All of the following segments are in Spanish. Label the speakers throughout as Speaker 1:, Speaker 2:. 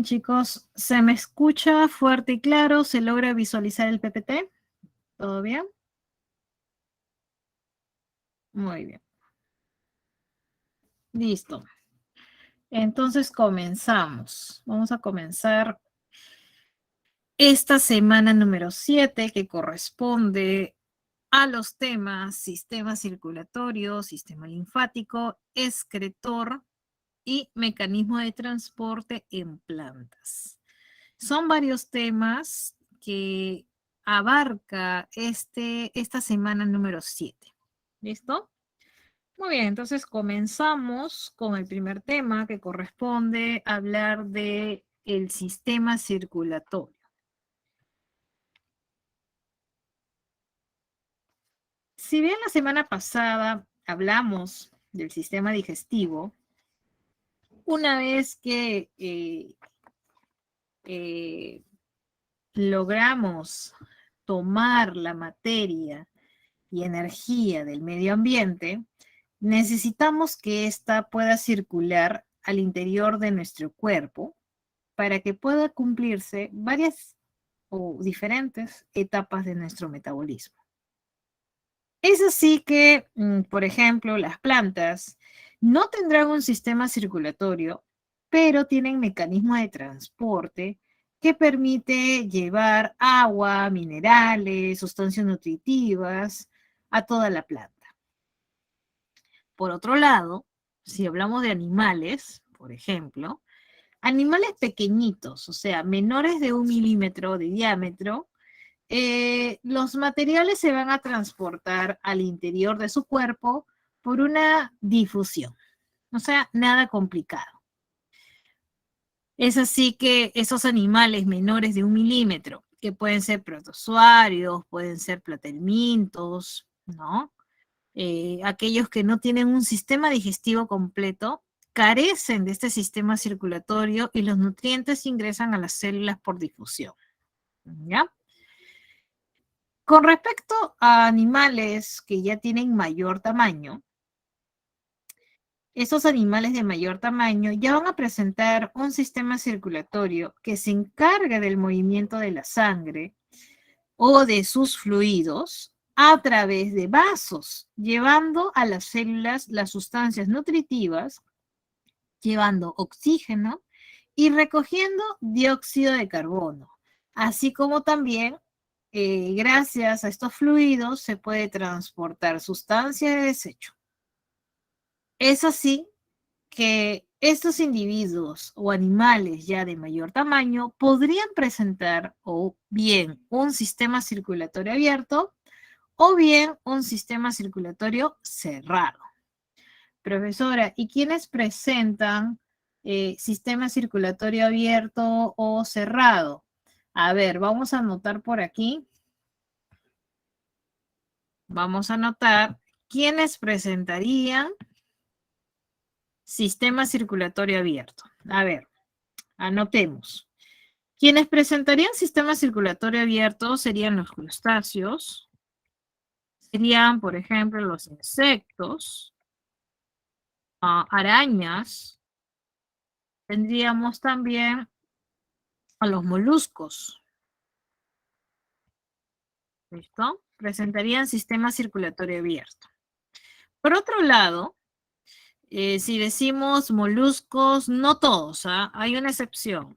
Speaker 1: chicos, ¿se me escucha fuerte y claro? ¿Se logra visualizar el PPT? ¿Todo bien? Muy bien. Listo. Entonces comenzamos. Vamos a comenzar esta semana número 7 que corresponde a los temas sistema circulatorio, sistema linfático, excretor y mecanismo de transporte en plantas. Son varios temas que abarca esta semana número 7. ¿Listo? Muy bien, entonces comenzamos con el primer tema que corresponde a hablar de el sistema circulatorio. Si bien la semana pasada hablamos del sistema digestivo, una vez que logramos tomar la materia y energía del medio ambiente, necesitamos que ésta pueda circular al interior de nuestro cuerpo para que pueda cumplirse varias o diferentes etapas de nuestro metabolismo. Es así que, por ejemplo, las plantas no tendrán un sistema circulatorio, pero tienen mecanismos de transporte que permite llevar agua, minerales, sustancias nutritivas a toda la planta. Por otro lado, si hablamos de animales, por ejemplo, animales pequeñitos, o sea, menores de 1 milímetro de diámetro, los materiales se van a transportar al interior de su cuerpo por una difusión, o sea, nada complicado. Es así que esos animales menores de 1 milímetro, que pueden ser protozoarios, pueden ser platelmintos, ¿no? Aquellos que no tienen un sistema digestivo completo, carecen de este sistema circulatorio y los nutrientes ingresan a las células por difusión, ¿ya? Con respecto a animales que ya tienen mayor tamaño, estos animales de mayor tamaño ya van a presentar un sistema circulatorio que se encarga del movimiento de la sangre o de sus fluidos a través de vasos, llevando a las células las sustancias nutritivas, llevando oxígeno y recogiendo dióxido de carbono, así como también gracias a estos fluidos se puede transportar sustancia de desecho. Es así que estos individuos o animales ya de mayor tamaño podrían presentar o bien un sistema circulatorio abierto o bien un sistema circulatorio cerrado. Profesora, ¿y quiénes presentan sistema circulatorio abierto o cerrado? A ver, vamos a anotar por aquí. Vamos a anotar quiénes presentarían sistema circulatorio abierto. A ver, anotemos. Quienes presentarían sistema circulatorio abierto serían los crustáceos, serían, por ejemplo, los insectos, arañas, tendríamos también a los moluscos, ¿listo? Presentarían sistema circulatorio abierto. Por otro lado, si decimos moluscos, no todos, hay una excepción,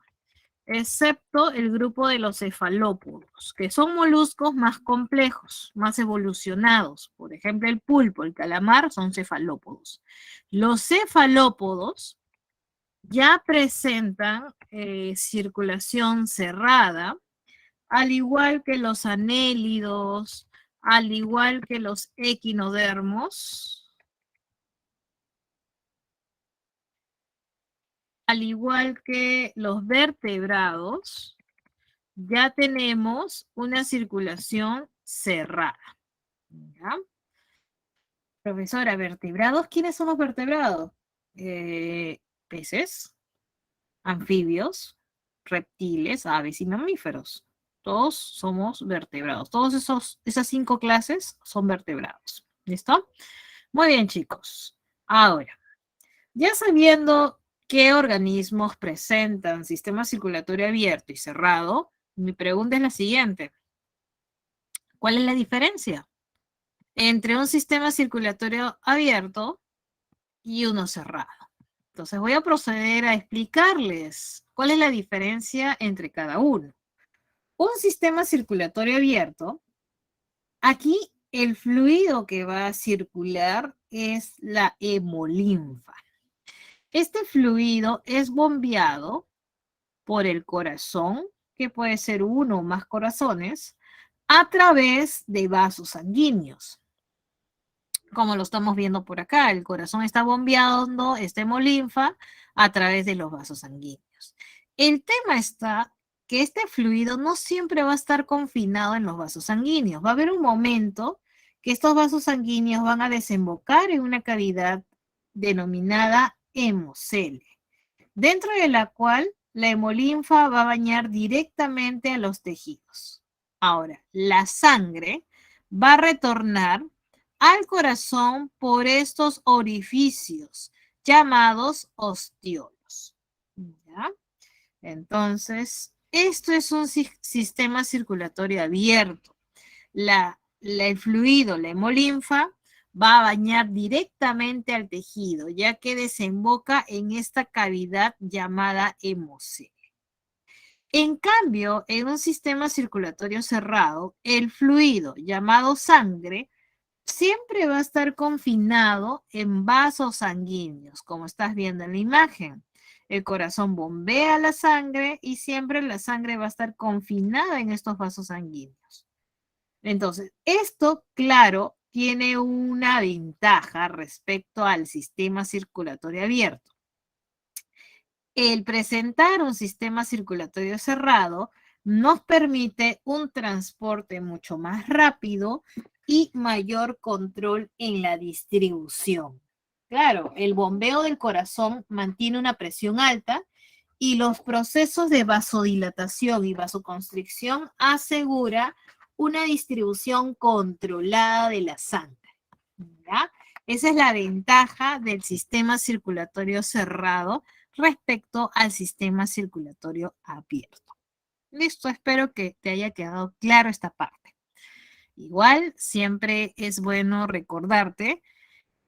Speaker 1: excepto el grupo de los cefalópodos, que son moluscos más complejos, más evolucionados. Por ejemplo, el pulpo, el calamar son cefalópodos. Los cefalópodos ya presentan circulación cerrada, al igual que los anélidos, al igual que los equinodermos, al igual que los vertebrados, ya tenemos una circulación cerrada. ¿Ya? Profesora, ¿vertebrados? ¿Quiénes son los vertebrados? Peces, anfibios, reptiles, aves y mamíferos. Todos somos vertebrados. Todas esas 5 clases son vertebrados. ¿Listo? Muy bien, chicos. Ahora, ya sabiendo ¿Qué organismos presentan sistema circulatorio abierto y cerrado? Mi pregunta es la siguiente. ¿Cuál es la diferencia entre un sistema circulatorio abierto y uno cerrado? Entonces voy a proceder a explicarles cuál es la diferencia entre cada uno. Un sistema circulatorio abierto, aquí el fluido que va a circular es la hemolinfa. Este fluido es bombeado por el corazón, que puede ser uno o más corazones, a través de vasos sanguíneos. Como lo estamos viendo por acá, el corazón está bombeando esta hemolinfa a través de los vasos sanguíneos. El tema está que este fluido no siempre va a estar confinado en los vasos sanguíneos. Va a haber un momento que estos vasos sanguíneos van a desembocar en una cavidad denominada hemocele, dentro de la cual la hemolinfa va a bañar directamente a los tejidos. Ahora, la sangre va a retornar al corazón por estos orificios llamados ostiolos. ¿Ya? Entonces, esto es un sistema circulatorio abierto. El fluido, la hemolinfa, va a bañar directamente al tejido, ya que desemboca en esta cavidad llamada hemocele. En cambio, en un sistema circulatorio cerrado, el fluido llamado sangre siempre va a estar confinado en vasos sanguíneos, como estás viendo en la imagen. El corazón bombea la sangre y siempre la sangre va a estar confinada en estos vasos sanguíneos. Entonces, esto, claro, tiene una ventaja respecto al sistema circulatorio abierto. El presentar un sistema circulatorio cerrado nos permite un transporte mucho más rápido y mayor control en la distribución. Claro, el bombeo del corazón mantiene una presión alta y los procesos de vasodilatación y vasoconstricción asegura una distribución controlada de la sangre. ¿Ya? Esa es la ventaja del sistema circulatorio cerrado respecto al sistema circulatorio abierto. Listo, espero que te haya quedado claro esta parte. Igual, siempre es bueno recordarte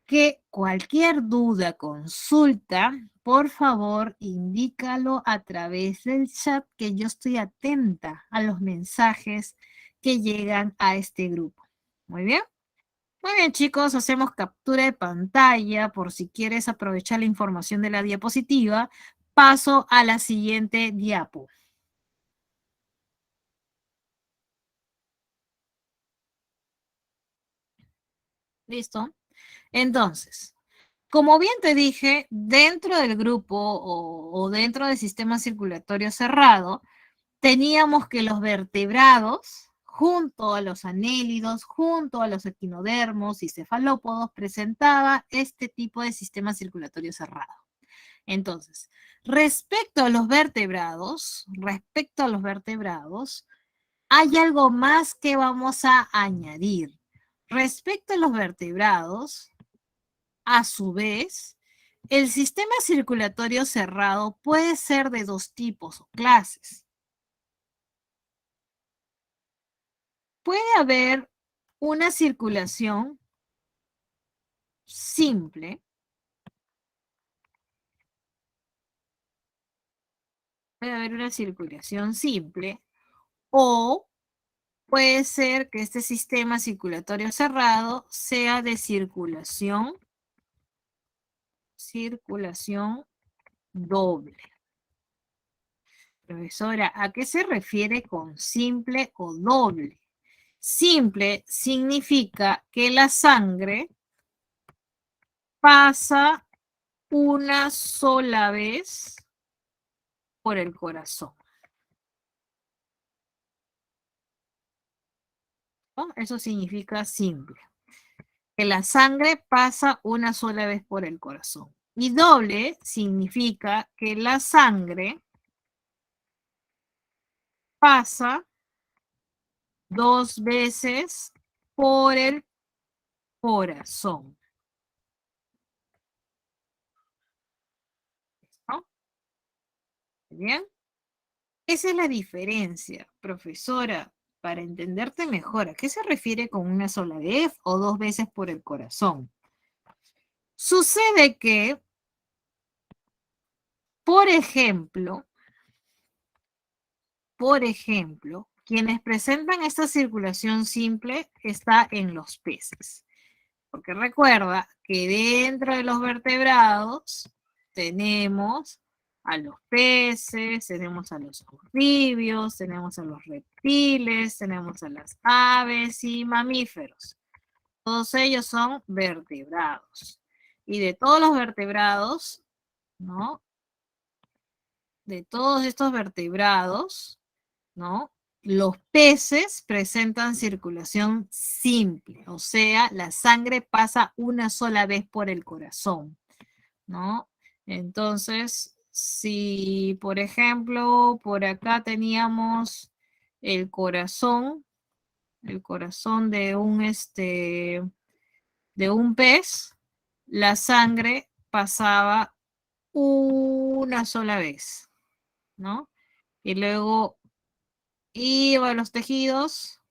Speaker 1: que cualquier duda, consulta, por favor, indícalo a través del chat, que yo estoy atenta a los mensajes que llegan a este grupo. Muy bien. Muy bien, chicos, hacemos captura de pantalla por si quieres aprovechar la información de la diapositiva. Paso a la siguiente diapo. ¿Listo? Entonces, como bien te dije, dentro del grupo o dentro del sistema circulatorio cerrado, teníamos que los vertebrados, junto a los anélidos, junto a los equinodermos y cefalópodos, presentaba este tipo de sistema circulatorio cerrado. Entonces, respecto a los vertebrados, hay algo más que vamos a añadir. Respecto a los vertebrados, a su vez, el sistema circulatorio cerrado puede ser de dos tipos o clases. Puede haber una circulación simple, o puede ser que este sistema circulatorio cerrado sea de circulación doble. Profesora, ¿a qué se refiere con simple o doble? Simple significa que la sangre pasa una sola vez por el corazón, ¿no? Eso significa simple, que la sangre pasa una sola vez por el corazón. Y doble significa que la sangre pasa dos veces por el corazón. ¿Bien? Esa es la diferencia, profesora, para entenderte mejor. ¿A qué se refiere con una sola vez o dos veces por el corazón? Sucede que, por ejemplo, quienes presentan esta circulación simple está en los peces. Porque recuerda que dentro de los vertebrados tenemos a los peces, tenemos a los anfibios, tenemos a los reptiles, tenemos a las aves y mamíferos. Todos ellos son vertebrados. Y de todos los vertebrados, ¿no? De todos estos vertebrados, ¿no? Los peces presentan circulación simple, o sea, la sangre pasa una sola vez por el corazón, ¿no? Entonces, si por ejemplo por acá teníamos el corazón de un pez, la sangre pasaba una sola vez, ¿no? Y luego iba a los tejidos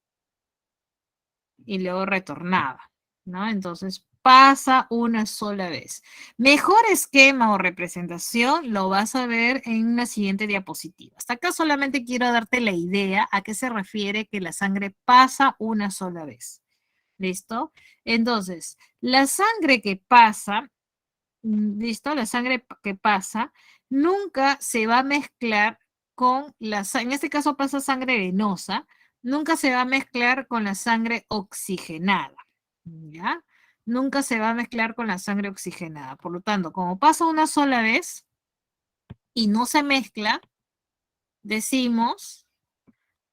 Speaker 1: y luego retornaba, ¿no? Entonces pasa una sola vez. Mejor esquema o representación lo vas a ver en una siguiente diapositiva. Hasta acá solamente quiero darte la idea a qué se refiere que la sangre pasa una sola vez. ¿Listo? Entonces, la sangre que pasa, ¿listo? La sangre que pasa nunca se va a mezclar con en este caso pasa sangre venosa, nunca se va a mezclar con la sangre oxigenada, ¿ya? Nunca se va a mezclar con la sangre oxigenada. Por lo tanto, como pasa una sola vez y no se mezcla, decimos,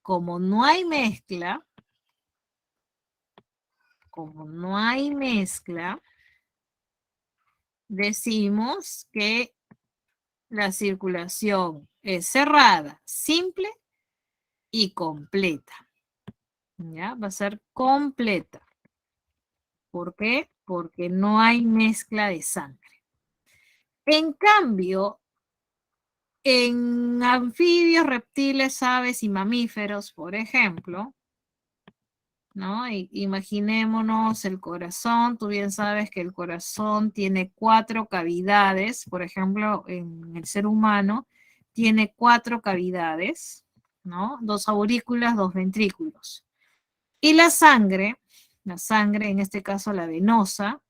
Speaker 1: como no hay mezcla, como no hay mezcla, decimos que la circulación es cerrada, simple y completa. ¿Ya? Va a ser completa. ¿Por qué? Porque no hay mezcla de sangre. En cambio, en anfibios, reptiles, aves y mamíferos, por ejemplo, ¿no? Imaginémonos el corazón. Tú bien sabes que el corazón tiene 4 cavidades. Por ejemplo, en el ser humano tiene 4 cavidades, ¿no? 2 aurículas, 2 ventrículos. Y la sangre, en este caso la venosa,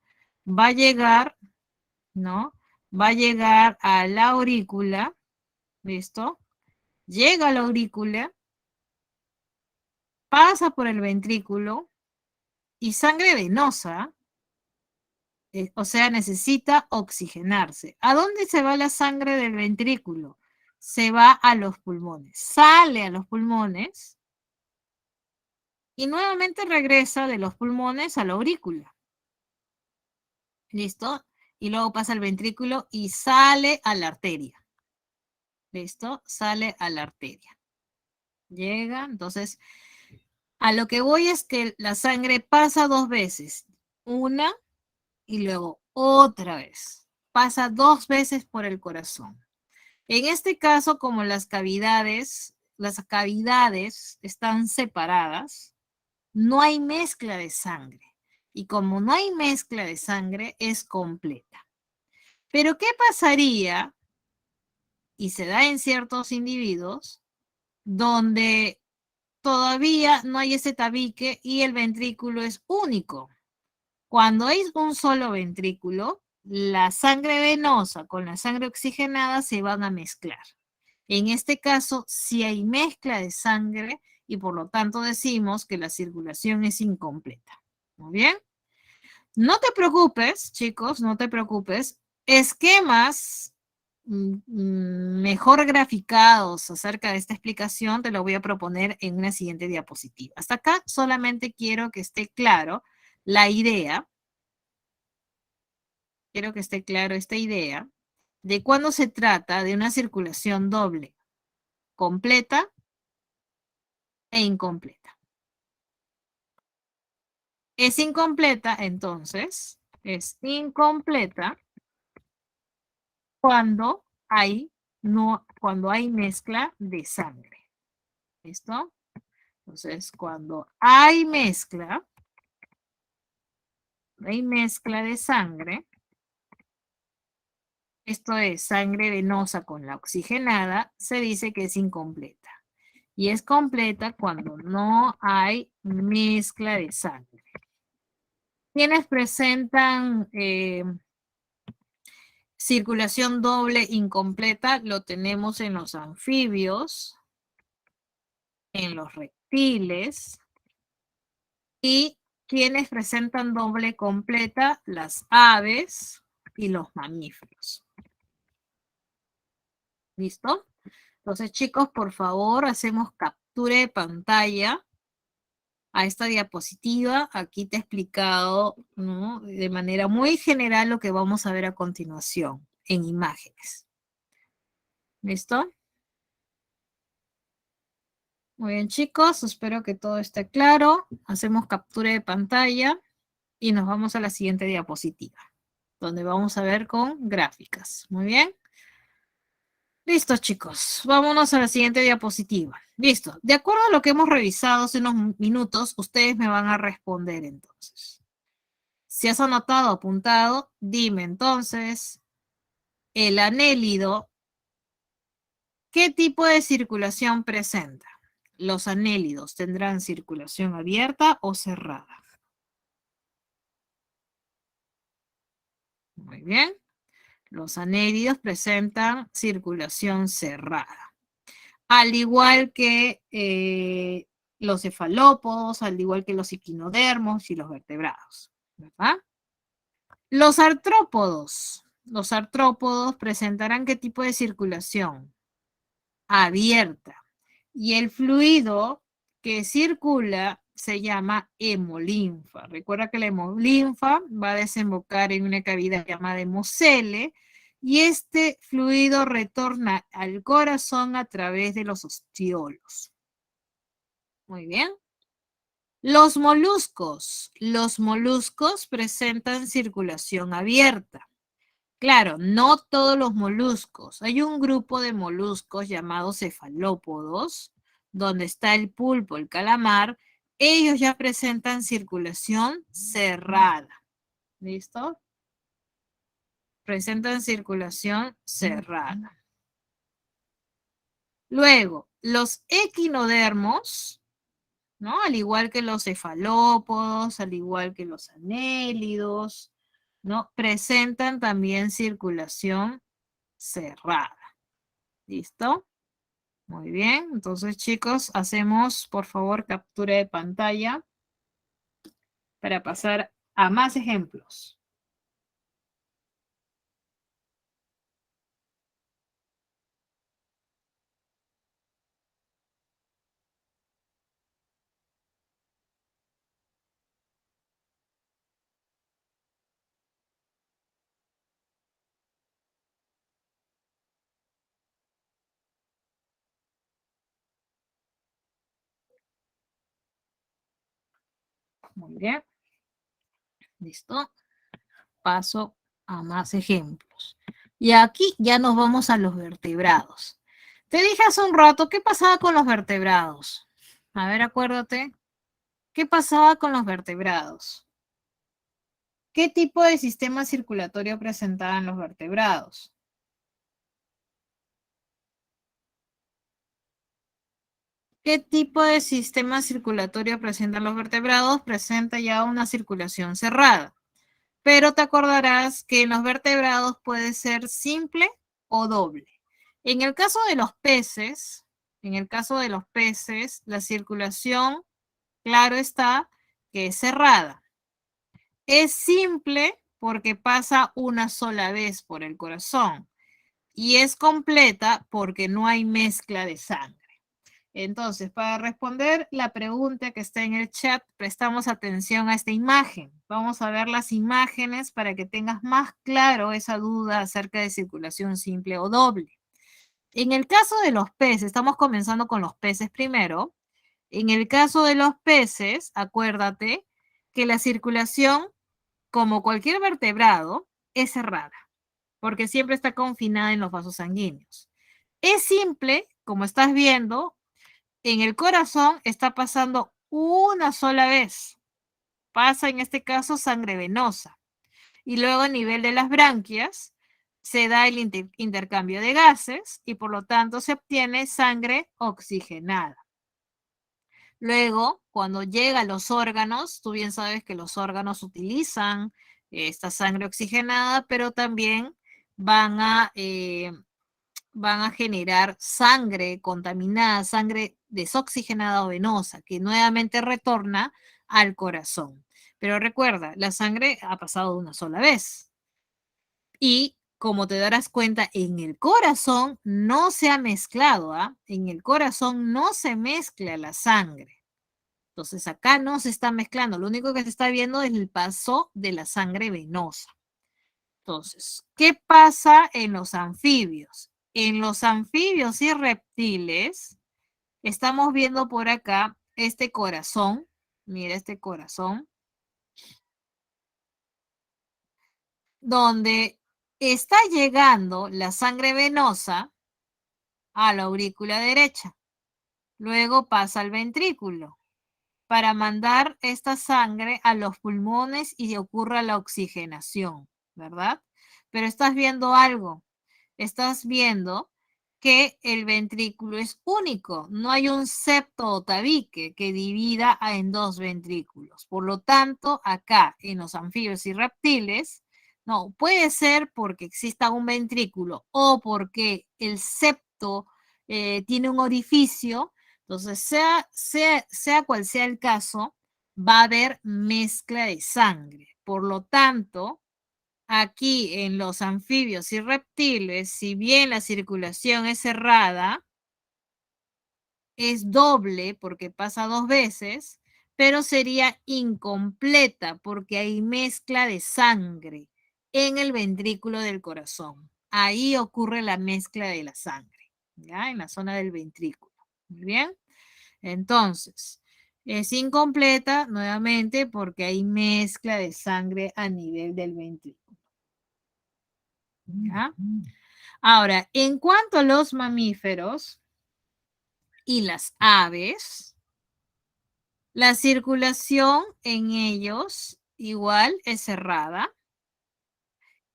Speaker 1: va a llegar, ¿no? Va a llegar a la aurícula, ¿listo? Llega a la aurícula, pasa por el ventrículo y sangre venosa, o sea, necesita oxigenarse. ¿A dónde se va la sangre del ventrículo? Se va a los pulmones, sale a los pulmones y nuevamente regresa de los pulmones a la aurícula. ¿Listo? Y luego pasa al ventrículo y sale a la arteria. ¿Listo? Sale a la arteria. Llega, entonces, a lo que voy es que la sangre pasa 2 veces. Una y luego otra vez. Pasa 2 veces por el corazón. En este caso, como las cavidades están separadas, no hay mezcla de sangre. Y como no hay mezcla de sangre, es completa. Pero ¿qué pasaría? Y se da en ciertos individuos donde todavía no hay ese tabique y el ventrículo es único. Cuando hay un solo ventrículo, la sangre venosa con la sangre oxigenada se van a mezclar. En este caso, sí hay mezcla de sangre y por lo tanto decimos que la circulación es incompleta. ¿Muy bien? No te preocupes, chicos, no te preocupes. Esquemas mejor graficados acerca de esta explicación te lo voy a proponer en una siguiente diapositiva. Hasta acá solamente quiero que esté claro la idea, quiero que esté claro esta idea de cuando se trata de una circulación doble, completa e incompleta. Es incompleta, entonces, es incompleta cuando hay cuando hay mezcla de sangre. ¿Listo? Entonces, cuando hay mezcla de sangre, esto es sangre venosa con la oxigenada, se dice que es incompleta. Y es completa cuando no hay mezcla de sangre. Quienes presentan circulación doble incompleta lo tenemos en los anfibios, en los reptiles y quienes presentan doble completa, las aves y los mamíferos. ¿Listo? Entonces, chicos, por favor, hacemos captura de pantalla a esta diapositiva. Aquí te he explicado, ¿no?, de manera muy general lo que vamos a ver a continuación en imágenes. ¿Listo? Muy bien, chicos, espero que todo esté claro. Hacemos captura de pantalla y nos vamos a la siguiente diapositiva, donde vamos a ver con gráficas. Muy bien. Listo, chicos. Vámonos a la siguiente diapositiva. Listo. De acuerdo a lo que hemos revisado hace unos minutos, ustedes me van a responder entonces. Si has anotado, apuntado, dime entonces, el anélido, ¿qué tipo de circulación presenta? Los anélidos tendrán circulación abierta o cerrada. Muy bien. Los anélidos presentan circulación cerrada. Al igual que los cefalópodos, al igual que los equinodermos y los vertebrados, ¿verdad? Los artrópodos presentarán ¿qué tipo de circulación? Abierta. Y el fluido que circula se llama hemolinfa. Recuerda que la hemolinfa va a desembocar en una cavidad llamada hemocele y este fluido retorna al corazón a través de los ostiolos. Muy bien. Los moluscos presentan circulación abierta. Claro, no todos los moluscos. Hay un grupo de moluscos llamados cefalópodos, donde está el pulpo, el calamar. Ellos ya presentan circulación cerrada. ¿Listo? Presentan circulación cerrada. Luego, los equinodermos, ¿no? Al igual que los cefalópodos, al igual que los anélidos, ¿no? Presentan también circulación cerrada. ¿Listo? Muy bien. Entonces, chicos, hacemos, por favor, captura de pantalla para pasar a más ejemplos. Muy bien. ¿Listo? Paso a más ejemplos. Y aquí ya nos vamos a los vertebrados. Te dije hace un rato, ¿qué pasaba con los vertebrados? A ver, acuérdate. ¿Qué pasaba con los vertebrados? ¿Qué tipo de sistema circulatorio presentaban los vertebrados? ¿Qué tipo de sistema circulatorio presentan los vertebrados? Presenta ya una circulación cerrada. Pero te acordarás que en los vertebrados puede ser simple o doble. En el caso de los peces, la circulación, claro está, que es cerrada. Es simple porque pasa una sola vez por el corazón y es completa porque no hay mezcla de sangre. Entonces, para responder la pregunta que está en el chat, prestamos atención a esta imagen. Vamos a ver las imágenes para que tengas más claro esa duda acerca de circulación simple o doble. En el caso de los peces, estamos comenzando con los peces primero. En el caso de los peces, acuérdate que la circulación, como cualquier vertebrado, es cerrada, porque siempre está confinada en los vasos sanguíneos. Es simple, como estás viendo, en el corazón está pasando una sola vez. Pasa en este caso sangre venosa. Y luego a nivel de las branquias se da el intercambio de gases y por lo tanto se obtiene sangre oxigenada. Luego, cuando llega a los órganos, tú bien sabes que los órganos utilizan esta sangre oxigenada, pero también van a, eh, van a generar sangre contaminada, sangre desoxigenada o venosa, que nuevamente retorna al corazón. Pero recuerda, la sangre ha pasado una sola vez. Y como te darás cuenta, en el corazón no se ha mezclado, ¿ah? En el corazón no se mezcla la sangre. Entonces acá no se está mezclando, lo único que se está viendo es el paso de la sangre venosa. Entonces, ¿qué pasa en los anfibios? En los anfibios y reptiles, estamos viendo por acá este corazón, mira este corazón, donde está llegando la sangre venosa a la aurícula derecha. Luego pasa al ventrículo para mandar esta sangre a los pulmones y ocurra la oxigenación, ¿verdad? Pero estás viendo algo, estás viendo que el ventrículo es único, no hay un septo o tabique que divida en dos ventrículos. Por lo tanto, acá en los anfibios y reptiles, no, puede ser porque exista un ventrículo o porque el septo tiene un orificio. Entonces, sea cual sea el caso, va a haber mezcla de sangre. Por lo tanto, aquí en los anfibios y reptiles, si bien la circulación es cerrada, es doble porque pasa dos veces, pero sería incompleta porque hay mezcla de sangre en el ventrículo del corazón. Ahí ocurre la mezcla de la sangre, ¿ya? En la zona del ventrículo. Muy bien. Entonces, es incompleta nuevamente porque hay mezcla de sangre a nivel del ventrículo. ¿Ya? Ahora, en cuanto a los mamíferos y las aves, la circulación en ellos igual es cerrada,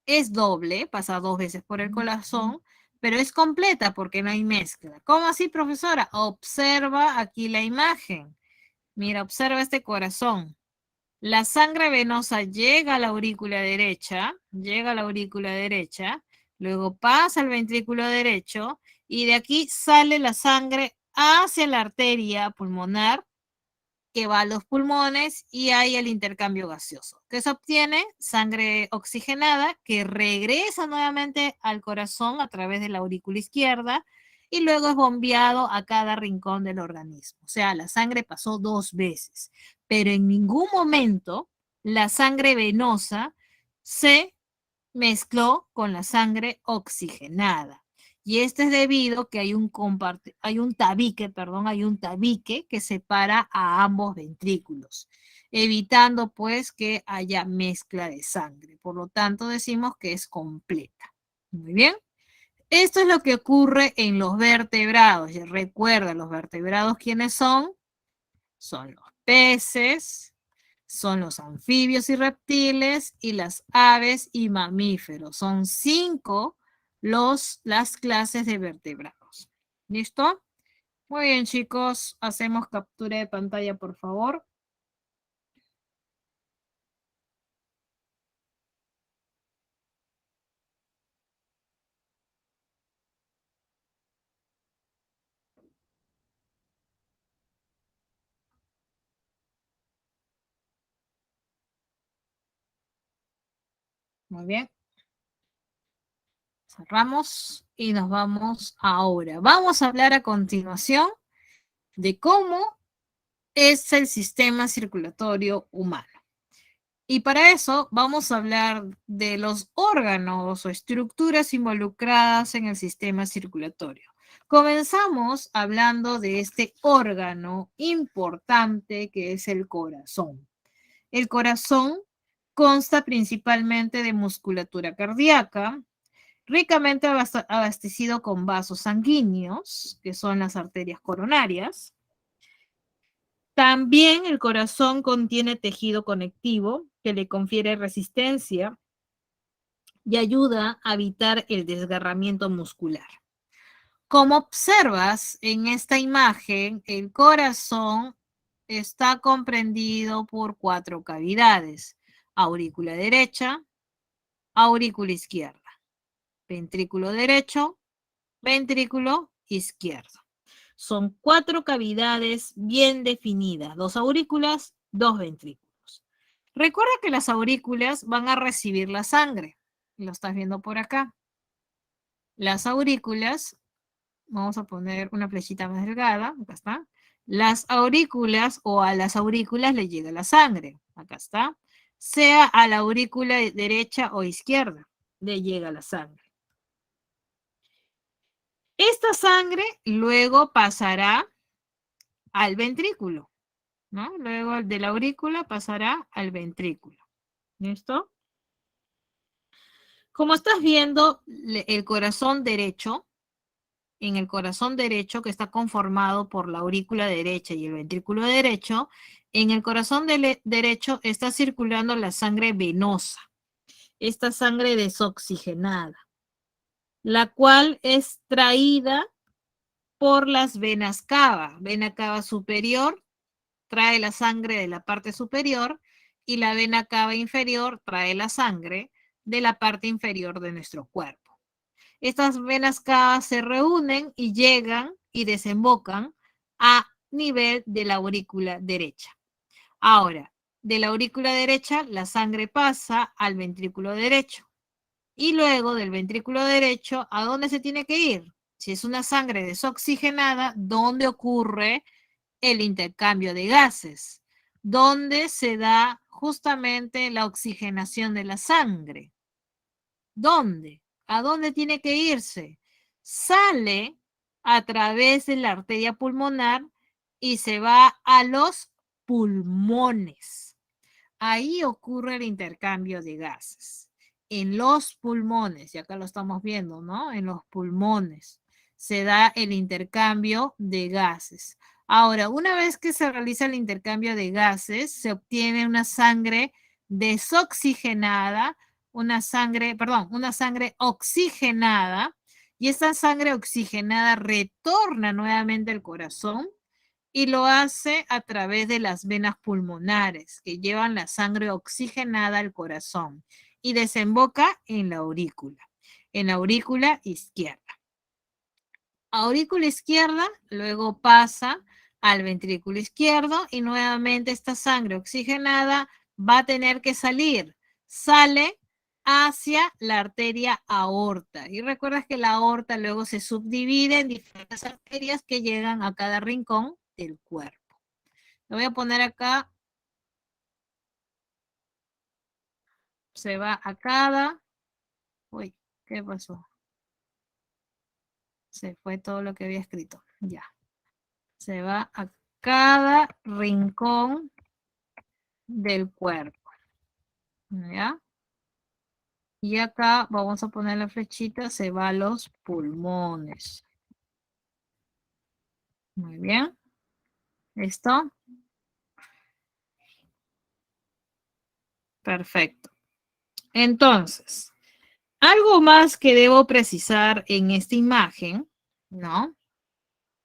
Speaker 1: es doble, pasa dos veces por el corazón, pero es completa porque no hay mezcla. ¿Cómo así, profesora? Observa aquí la imagen. Mira, observa este corazón. La sangre venosa llega a la aurícula derecha, luego pasa al ventrículo derecho y de aquí sale la sangre hacia la arteria pulmonar que va a los pulmones y hay el intercambio gaseoso. ¿Qué se obtiene? Sangre oxigenada que regresa nuevamente al corazón a través de la aurícula izquierda y luego es bombeado a cada rincón del organismo. O sea, la sangre pasó dos veces, pero en ningún momento la sangre venosa se mezcló con la sangre oxigenada. Y esto es debido a que hay un tabique, perdón, hay un tabique que separa a ambos ventrículos, evitando pues que haya mezcla de sangre. Por lo tanto, decimos que es completa. Muy bien. Esto es lo que ocurre en los vertebrados. Y recuerda, los vertebrados, ¿quiénes son? Son los peces, son los anfibios y reptiles y las aves y mamíferos. Son cinco las clases de vertebrados. ¿Listo? Muy bien, chicos. Hacemos captura de pantalla, por favor. Muy bien. Cerramos y nos vamos ahora. Vamos a hablar a continuación de cómo es el sistema circulatorio humano. Y para eso vamos a hablar de los órganos o estructuras involucradas en el sistema circulatorio. Comenzamos hablando de este órgano importante que es el corazón. El corazón consta principalmente de musculatura cardíaca, ricamente abastecido con vasos sanguíneos, que son las arterias coronarias. También el corazón contiene tejido conectivo que le confiere resistencia y ayuda a evitar el desgarramiento muscular. Como observas en esta imagen, el corazón está comprendido por 4 cavidades: aurícula derecha, aurícula izquierda, ventrículo derecho, ventrículo izquierdo. Son 4 cavidades bien definidas, 2 aurículas, 2 ventrículos. Recuerda que las aurículas van a recibir la sangre. Lo estás viendo por acá. Las aurículas, vamos a poner una flechita más delgada, acá está. Las aurículas o a las aurículas le llega la sangre, acá está. Sea a la aurícula derecha o izquierda, le llega la sangre. Esta sangre luego pasará al ventrículo, ¿no? Luego de la aurícula pasará al ventrículo. ¿Listo? Como estás viendo, el corazón derecho, en el corazón derecho que está conformado por la aurícula derecha y el ventrículo derecho, en el corazón derecho está circulando la sangre venosa, esta sangre desoxigenada, la cual es traída por las venas cava. Vena cava superior trae la sangre de la parte superior y la vena cava inferior trae la sangre de la parte inferior de nuestro cuerpo. Estas venas cavas se reúnen y llegan y desembocan a nivel de la aurícula derecha. Ahora, de la aurícula derecha la sangre pasa al ventrículo derecho y luego del ventrículo derecho, ¿a dónde se tiene que ir? Si es una sangre desoxigenada, ¿dónde ocurre el intercambio de gases? ¿Dónde se da justamente la oxigenación de la sangre? ¿Dónde? ¿A dónde tiene que irse? Sale a través de la arteria pulmonar y se va a los pulmones. Ahí ocurre el intercambio de gases. En los pulmones, y acá lo estamos viendo, ¿no? En los pulmones se da el intercambio de gases. Ahora, una vez que se realiza el intercambio de gases, se obtiene una sangre desoxigenada, una sangre oxigenada, y esta sangre oxigenada retorna nuevamente al corazón y lo hace a través de las venas pulmonares que llevan la sangre oxigenada al corazón y desemboca en la aurícula izquierda. Aurícula izquierda, luego pasa al ventrículo izquierdo y nuevamente esta sangre oxigenada va a tener que salir. Sale hacia la arteria aorta. Y recuerdas que la aorta luego se subdivide en diferentes arterias que llegan a cada rincón del cuerpo. Lo voy a poner acá. Se va a cada. Uy, ¿qué pasó? Se fue todo lo que había escrito. Ya. Se va a cada rincón del cuerpo. ¿Ya? Y acá vamos a poner la flechita, se va a los pulmones. Muy bien. ¿Listo? Perfecto. Entonces, algo más que debo precisar en esta imagen, ¿no?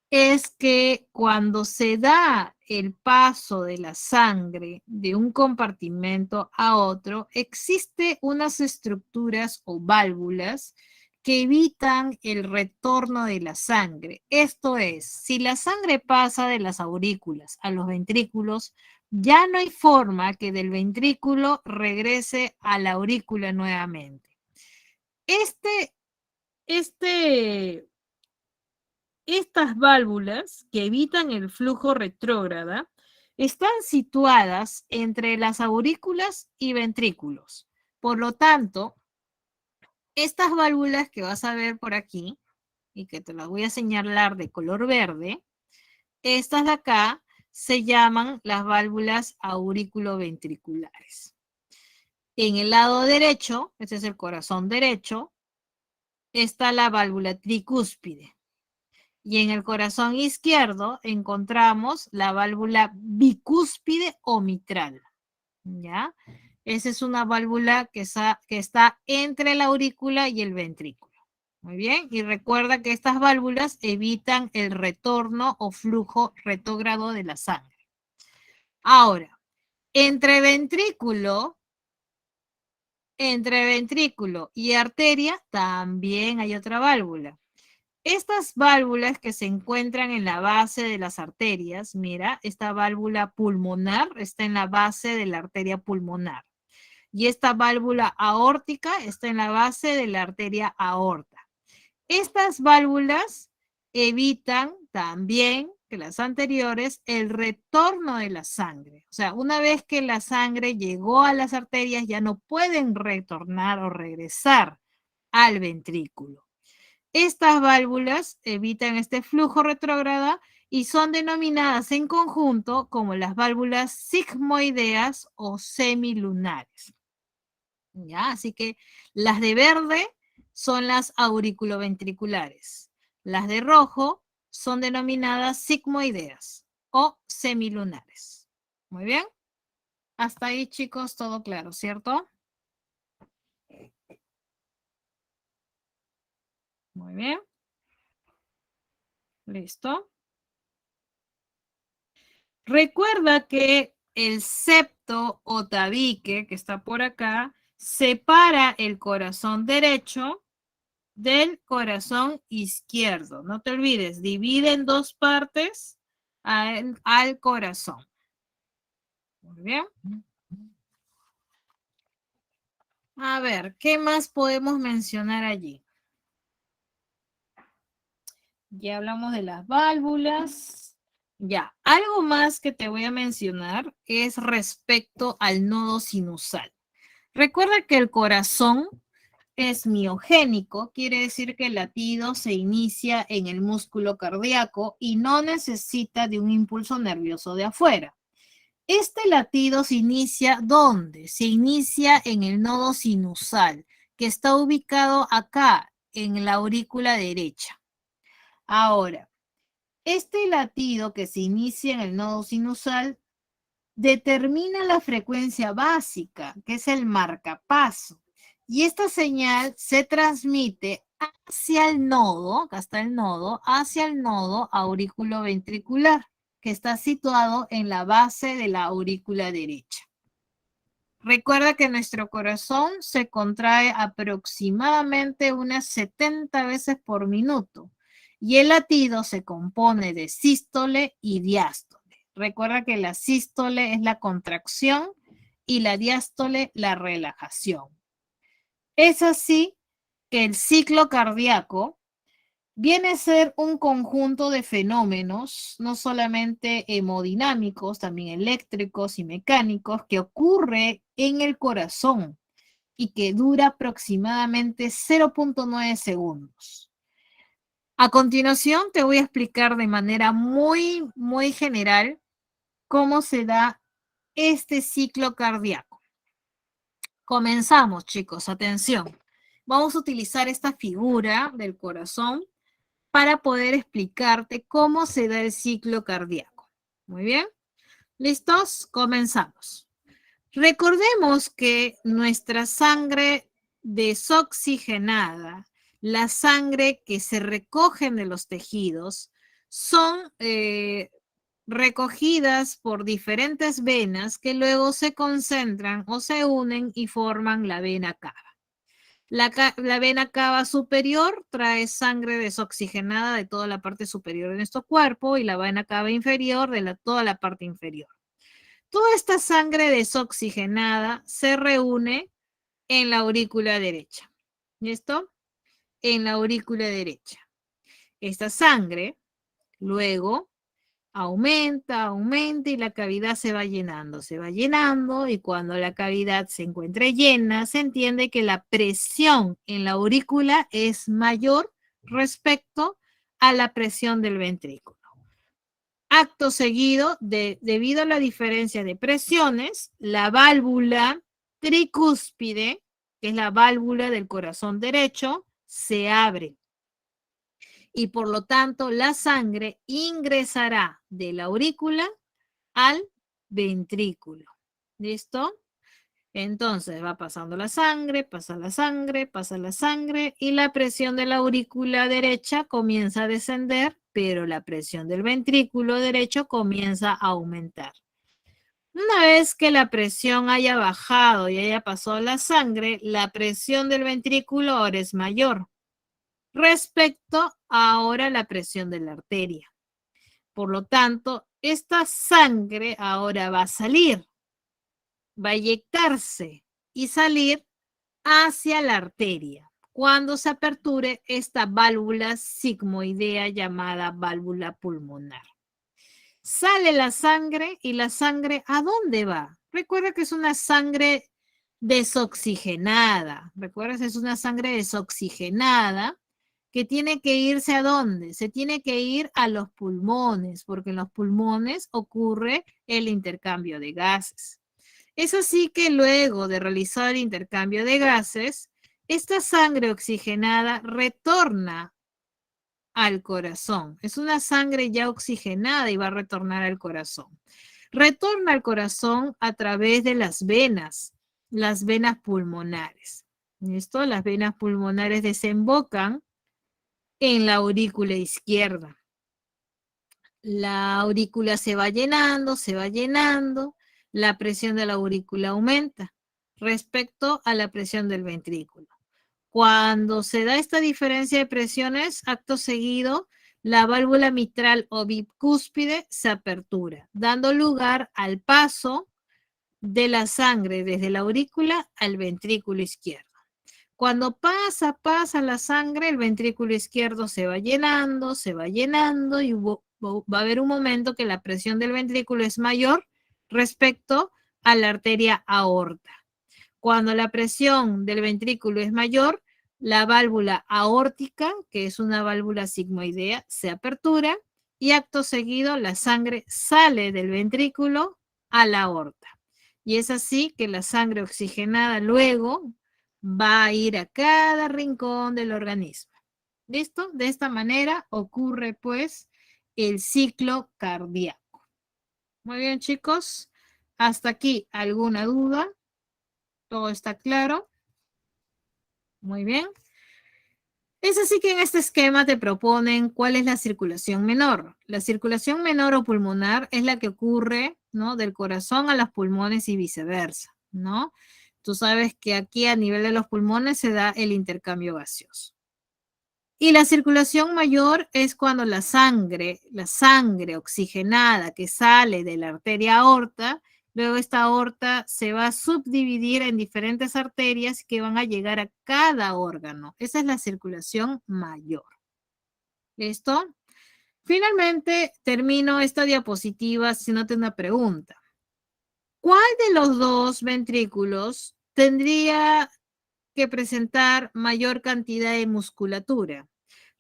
Speaker 1: Es que cuando se da el paso de la sangre de un compartimento a otro, existe unas estructuras o válvulas que evitan el retorno de la sangre. Esto es, si la sangre pasa de las aurículas a los ventrículos, ya no hay forma que del ventrículo regrese a la aurícula nuevamente. Estas válvulas que evitan el flujo retrógrada están situadas entre las aurículas y ventrículos. Por lo tanto, estas válvulas que vas a ver por aquí, y que te las voy a señalar de color verde, estas de acá se llaman las válvulas aurículo-ventriculares. En el lado derecho, este es el corazón derecho, está la válvula tricúspide. Y en el corazón izquierdo encontramos la válvula bicúspide o mitral. ¿Ya? Esa es una válvula que está entre la aurícula y el ventrículo. Muy bien, y recuerda que estas válvulas evitan el retorno o flujo retrógrado de la sangre. Ahora, entre ventrículo y arteria también hay otra válvula. Estas válvulas que se encuentran en la base de las arterias, mira, esta válvula pulmonar está en la base de la arteria pulmonar. Y esta válvula aórtica está en la base de la arteria aorta. Estas válvulas evitan también que las anteriores el retorno de la sangre. O sea, una vez que la sangre llegó a las arterias, ya no pueden retornar o regresar al ventrículo. Estas válvulas evitan este flujo retrógrado y son denominadas en conjunto como las válvulas sigmoideas o semilunares. ¿Ya? Así que las de verde son las auriculoventriculares. Las de rojo son denominadas sigmoideas o semilunares. Muy bien. Hasta ahí, chicos, todo claro, ¿cierto? Muy bien. Listo. Recuerda que el septo o tabique que está por acá separa el corazón derecho del corazón izquierdo. No te olvides, divide en dos partes al corazón. Muy bien. A ver, ¿qué más podemos mencionar allí? Ya hablamos de las válvulas. Ya, algo más que te voy a mencionar es respecto al nodo sinusal. Recuerda que el corazón es miogénico, quiere decir que el latido se inicia en el músculo cardíaco y no necesita de un impulso nervioso de afuera. Este latido se inicia ¿dónde? Se inicia en el nodo sinusal, que está ubicado acá, en la aurícula derecha. Ahora, este latido que se inicia en el nodo sinusal determina la frecuencia básica, que es el marcapaso. Y esta señal se transmite hacia el nodo, acá está el nodo, hacia el nodo auriculoventricular, que está situado en la base de la aurícula derecha. Recuerda que nuestro corazón se contrae aproximadamente unas 70 veces por minuto y el latido se compone de sístole y diástole. Recuerda que la sístole es la contracción y la diástole la relajación. Es así que el ciclo cardíaco viene a ser un conjunto de fenómenos, no solamente hemodinámicos, también eléctricos y mecánicos, que ocurre en el corazón y que dura aproximadamente 0.9 segundos. A continuación te voy a explicar de manera muy general cómo se da este ciclo cardíaco. Comenzamos, chicos, atención. Vamos a utilizar esta figura del corazón para poder explicarte cómo se da el ciclo cardíaco. Muy bien. ¿Listos? Comenzamos. Recordemos que nuestra sangre desoxigenada, la sangre que se recoge de los tejidos, son recogidas por diferentes venas que luego se concentran o se unen y forman la vena cava. La vena cava superior trae sangre desoxigenada de toda la parte superior de nuestro cuerpo y la vena cava inferior de toda la parte inferior. Toda esta sangre desoxigenada se reúne en la aurícula derecha. ¿Listo? En la aurícula derecha. Esta sangre luego aumenta y la cavidad se va llenando y cuando la cavidad se encuentre llena, se entiende que la presión en la aurícula es mayor respecto a la presión del ventrículo. Acto seguido, debido a la diferencia de presiones, la válvula tricúspide, que es la válvula del corazón derecho, se abre y por lo tanto la sangre ingresará de la aurícula al ventrículo. ¿Listo? Entonces va pasando la sangre, pasa la sangre, pasa la sangre y la presión de la aurícula derecha comienza a descender, pero la presión del ventrículo derecho comienza a aumentar. Una vez que la presión haya bajado y haya pasado la sangre, la presión del ventrículo ahora es mayor respecto a ahora la presión de la arteria. Por lo tanto, esta sangre ahora va a salir, va a eyectarse y salir hacia la arteria cuando se aperture esta válvula sigmoidea llamada válvula pulmonar. Sale la sangre y la sangre ¿a dónde va? Recuerda que es una sangre desoxigenada. ¿Recuerdas? Es una sangre desoxigenada que tiene que irse ¿a dónde? Se tiene que ir a los pulmones, porque en los pulmones ocurre el intercambio de gases. Es así que luego de realizar el intercambio de gases, esta sangre oxigenada retorna al corazón. Es una sangre ya oxigenada y va a retornar al corazón. Retorna al corazón a través de las venas pulmonares. ¿Listo? Las venas pulmonares desembocan en la aurícula izquierda. La aurícula se va llenando, la presión de la aurícula aumenta respecto a la presión del ventrículo. Cuando se da esta diferencia de presiones, acto seguido, la válvula mitral o bicúspide se apertura, dando lugar al paso de la sangre desde la aurícula al ventrículo izquierdo. Cuando pasa la sangre, el ventrículo izquierdo se va llenando y va a haber un momento que la presión del ventrículo es mayor respecto a la arteria aorta. Cuando la presión del ventrículo es mayor, la válvula aórtica, que es una válvula sigmoidea, se apertura y acto seguido la sangre sale del ventrículo a la aorta. Y es así que la sangre oxigenada luego va a ir a cada rincón del organismo. ¿Listo? De esta manera ocurre pues el ciclo cardíaco. Muy bien, chicos. Hasta aquí, ¿alguna duda? ¿Todo está claro? Muy bien. Es así que en este esquema te proponen cuál es la circulación menor. La circulación menor o pulmonar es la que ocurre, ¿no? Del corazón a los pulmones y viceversa, ¿no? Tú sabes que aquí a nivel de los pulmones se da el intercambio gaseoso. Y la circulación mayor es cuando la sangre oxigenada que sale de la arteria aorta, luego esta aorta se va a subdividir en diferentes arterias que van a llegar a cada órgano. Esa es la circulación mayor. ¿Listo? Finalmente, termino esta diapositiva haciéndote una pregunta. ¿Cuál de los dos ventrículos tendría que presentar mayor cantidad de musculatura?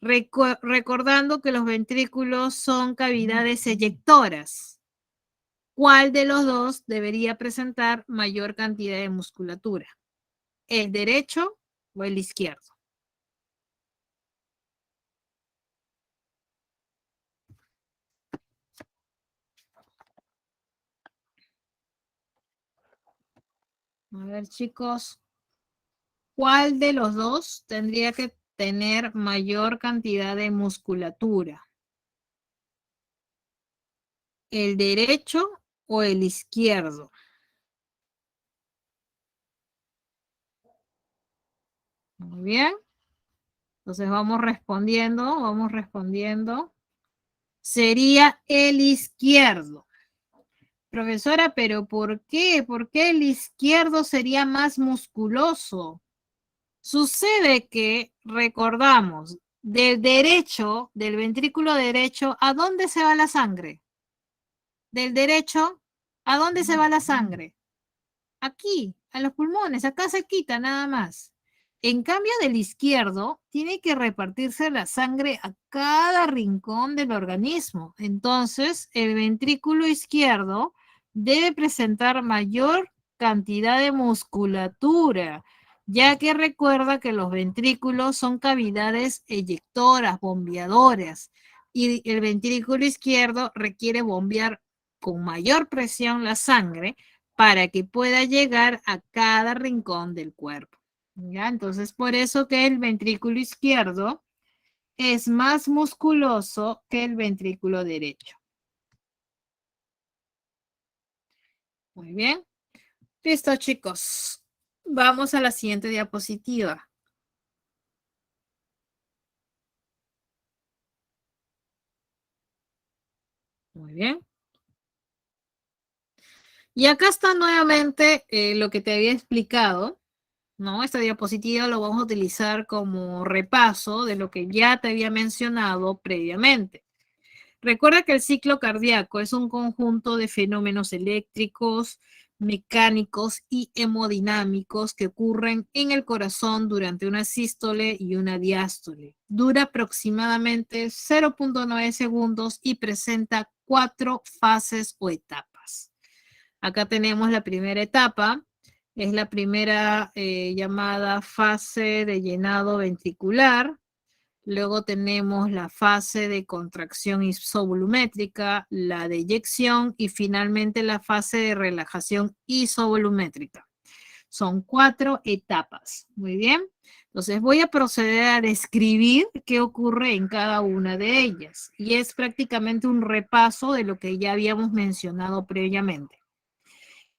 Speaker 1: Recordando que los ventrículos son cavidades eyectoras. ¿Cuál de los dos debería presentar mayor cantidad de musculatura? ¿El derecho o el izquierdo? A ver, chicos, ¿cuál de los dos tendría que tener mayor cantidad de musculatura? ¿El derecho o el izquierdo? Muy bien. Entonces vamos respondiendo. Sería el izquierdo. Profesora, ¿pero por qué? ¿Por qué el izquierdo sería más musculoso? Sucede que, recordamos, del derecho, del ventrículo derecho, ¿a dónde se va la sangre? Del derecho, ¿a dónde se va la sangre? Aquí, a los pulmones, acá se quita nada más. En cambio del izquierdo, tiene que repartirse la sangre a cada rincón del organismo. Entonces, el ventrículo izquierdo debe presentar mayor cantidad de musculatura, ya que recuerda que los ventrículos son cavidades eyectoras, bombeadoras, y el ventrículo izquierdo requiere bombear con mayor presión la sangre para que pueda llegar a cada rincón del cuerpo. ¿Ya? Entonces, por eso que el ventrículo izquierdo es más musculoso que el ventrículo derecho. Muy bien. Listo, chicos. Vamos a la siguiente diapositiva. Muy bien. Y acá está nuevamente lo que te había explicado, ¿no? Esta diapositiva lo vamos a utilizar como repaso de lo que ya te había mencionado previamente. Recuerda que el ciclo cardíaco es un conjunto de fenómenos eléctricos, mecánicos y hemodinámicos que ocurren en el corazón durante una sístole y una diástole. Dura aproximadamente 0.9 segundos y presenta 4 fases o etapas. Acá tenemos la primera etapa, es la primera llamada fase de llenado ventricular. Luego tenemos la fase de contracción isovolumétrica, la de eyección y finalmente la fase de relajación isovolumétrica. Son 4 etapas. Muy bien. Entonces voy a proceder a describir qué ocurre en cada una de ellas. Y es prácticamente un repaso de lo que ya habíamos mencionado previamente.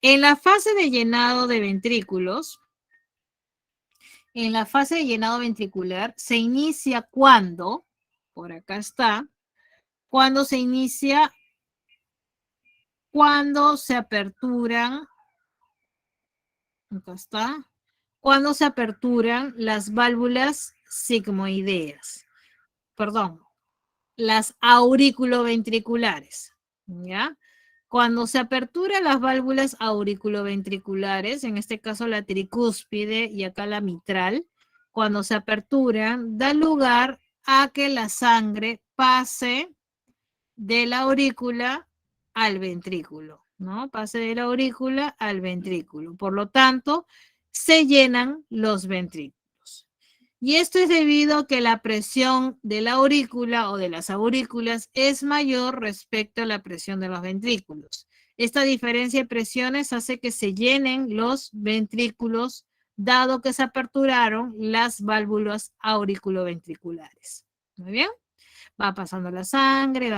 Speaker 1: En la fase de llenado de ventrículos, en la fase de llenado ventricular se inicia cuando, por acá está, cuando se inicia, cuando se aperturan, acá está, cuando se aperturan las válvulas sigmoideas, perdón, las auriculoventriculares, ¿ya? Cuando se aperturan las válvulas auriculoventriculares, en este caso la tricúspide y acá la mitral, cuando se aperturan, da lugar a que la sangre pase de la aurícula al ventrículo, ¿no? Pase de la aurícula al ventrículo. Por lo tanto, se llenan los ventrículos. Y esto es debido a que la presión de la aurícula o de las aurículas es mayor respecto a la presión de los ventrículos. Esta diferencia de presiones hace que se llenen los ventrículos dado que se aperturaron las válvulas auriculoventriculares. ¿Muy bien? Va pasando la sangre,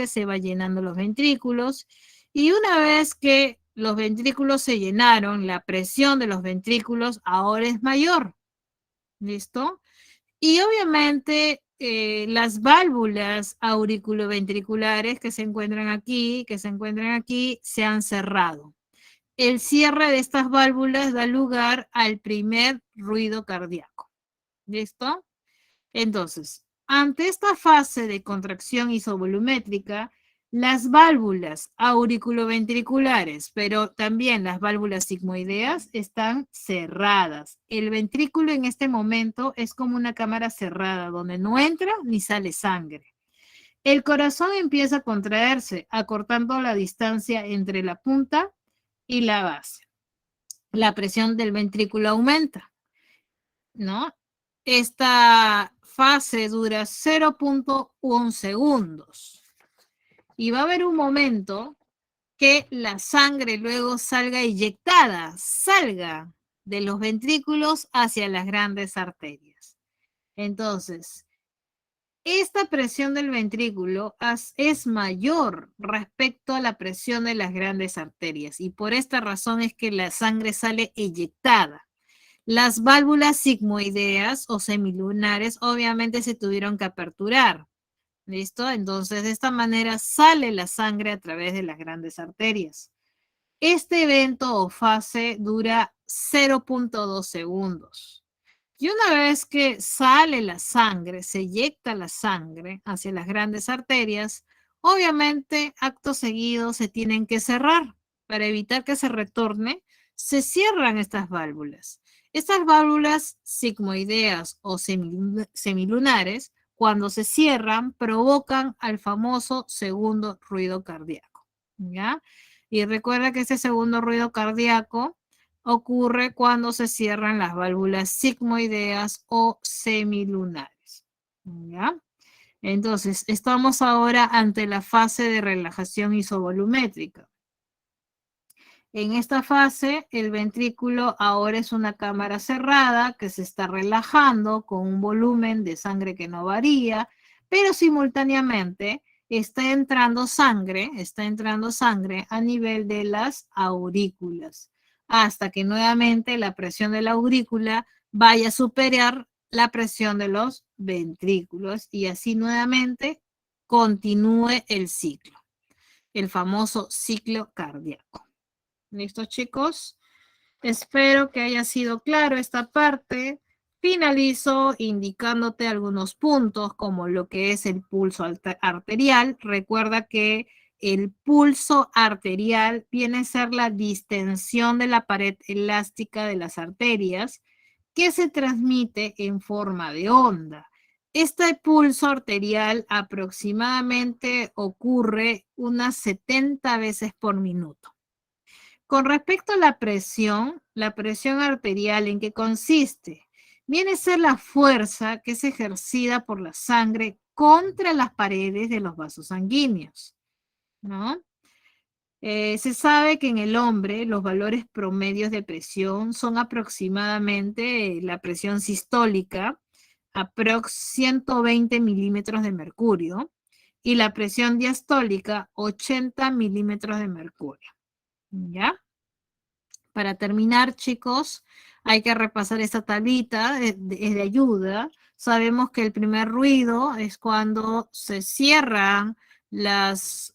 Speaker 1: se va llenando los ventrículos y una vez que los ventrículos se llenaron, la presión de los ventrículos ahora es mayor. ¿Listo? Y obviamente las válvulas auriculoventriculares que se encuentran aquí, se han cerrado. El cierre de estas válvulas da lugar al primer ruido cardíaco. ¿Listo? Entonces, ante esta fase de contracción isovolumétrica, las válvulas auriculoventriculares, pero también las válvulas sigmoideas, están cerradas. El ventrículo en este momento es como una cámara cerrada donde no entra ni sale sangre. El corazón empieza a contraerse, acortando la distancia entre la punta y la base. La presión del ventrículo aumenta, ¿no? Esta fase dura 0.1 segundos y va a haber un momento que la sangre luego salga de los ventrículos hacia las grandes arterias. Entonces, esta presión del ventrículo es mayor respecto a la presión de las grandes arterias y por esta razón es que la sangre sale eyectada. Las válvulas sigmoideas o semilunares obviamente se tuvieron que aperturar. ¿Listo? Entonces, de esta manera sale la sangre a través de las grandes arterias. Este evento o fase dura 0.2 segundos. Y una vez que sale la sangre, se eyecta la sangre hacia las grandes arterias, obviamente acto seguido se tienen que cerrar. Para evitar que se retorne, se cierran estas válvulas. Estas válvulas sigmoideas o semilunares, cuando se cierran, provocan al famoso segundo ruido cardíaco. ¿Ya? Y recuerda que este segundo ruido cardíaco ocurre cuando se cierran las válvulas sigmoideas o semilunares. ¿Ya? Entonces, estamos ahora ante la fase de relajación isovolumétrica. En esta fase, el ventrículo ahora es una cámara cerrada que se está relajando con un volumen de sangre que no varía, pero simultáneamente está entrando sangre a nivel de las aurículas, hasta que nuevamente la presión de la aurícula vaya a superar la presión de los ventrículos y así nuevamente continúe el ciclo, el famoso ciclo cardíaco. ¿Listo, chicos? Espero que haya sido claro esta parte. Finalizo indicándote algunos puntos como lo que es el pulso arterial. Recuerda que el pulso arterial viene a ser la distensión de la pared elástica de las arterias que se transmite en forma de onda. Este pulso arterial aproximadamente ocurre unas 70 veces por minuto. Con respecto a la presión arterial, ¿en qué consiste? Viene a ser la fuerza que es ejercida por la sangre contra las paredes de los vasos sanguíneos, ¿no? Se sabe que en el hombre los valores promedios de presión son aproximadamente la presión sistólica, aprox 120 milímetros de mercurio, y la presión diastólica, 80 milímetros de mercurio, ¿ya? Para terminar, chicos, hay que repasar esta tablita, es de ayuda. Sabemos que el primer ruido es cuando se cierran las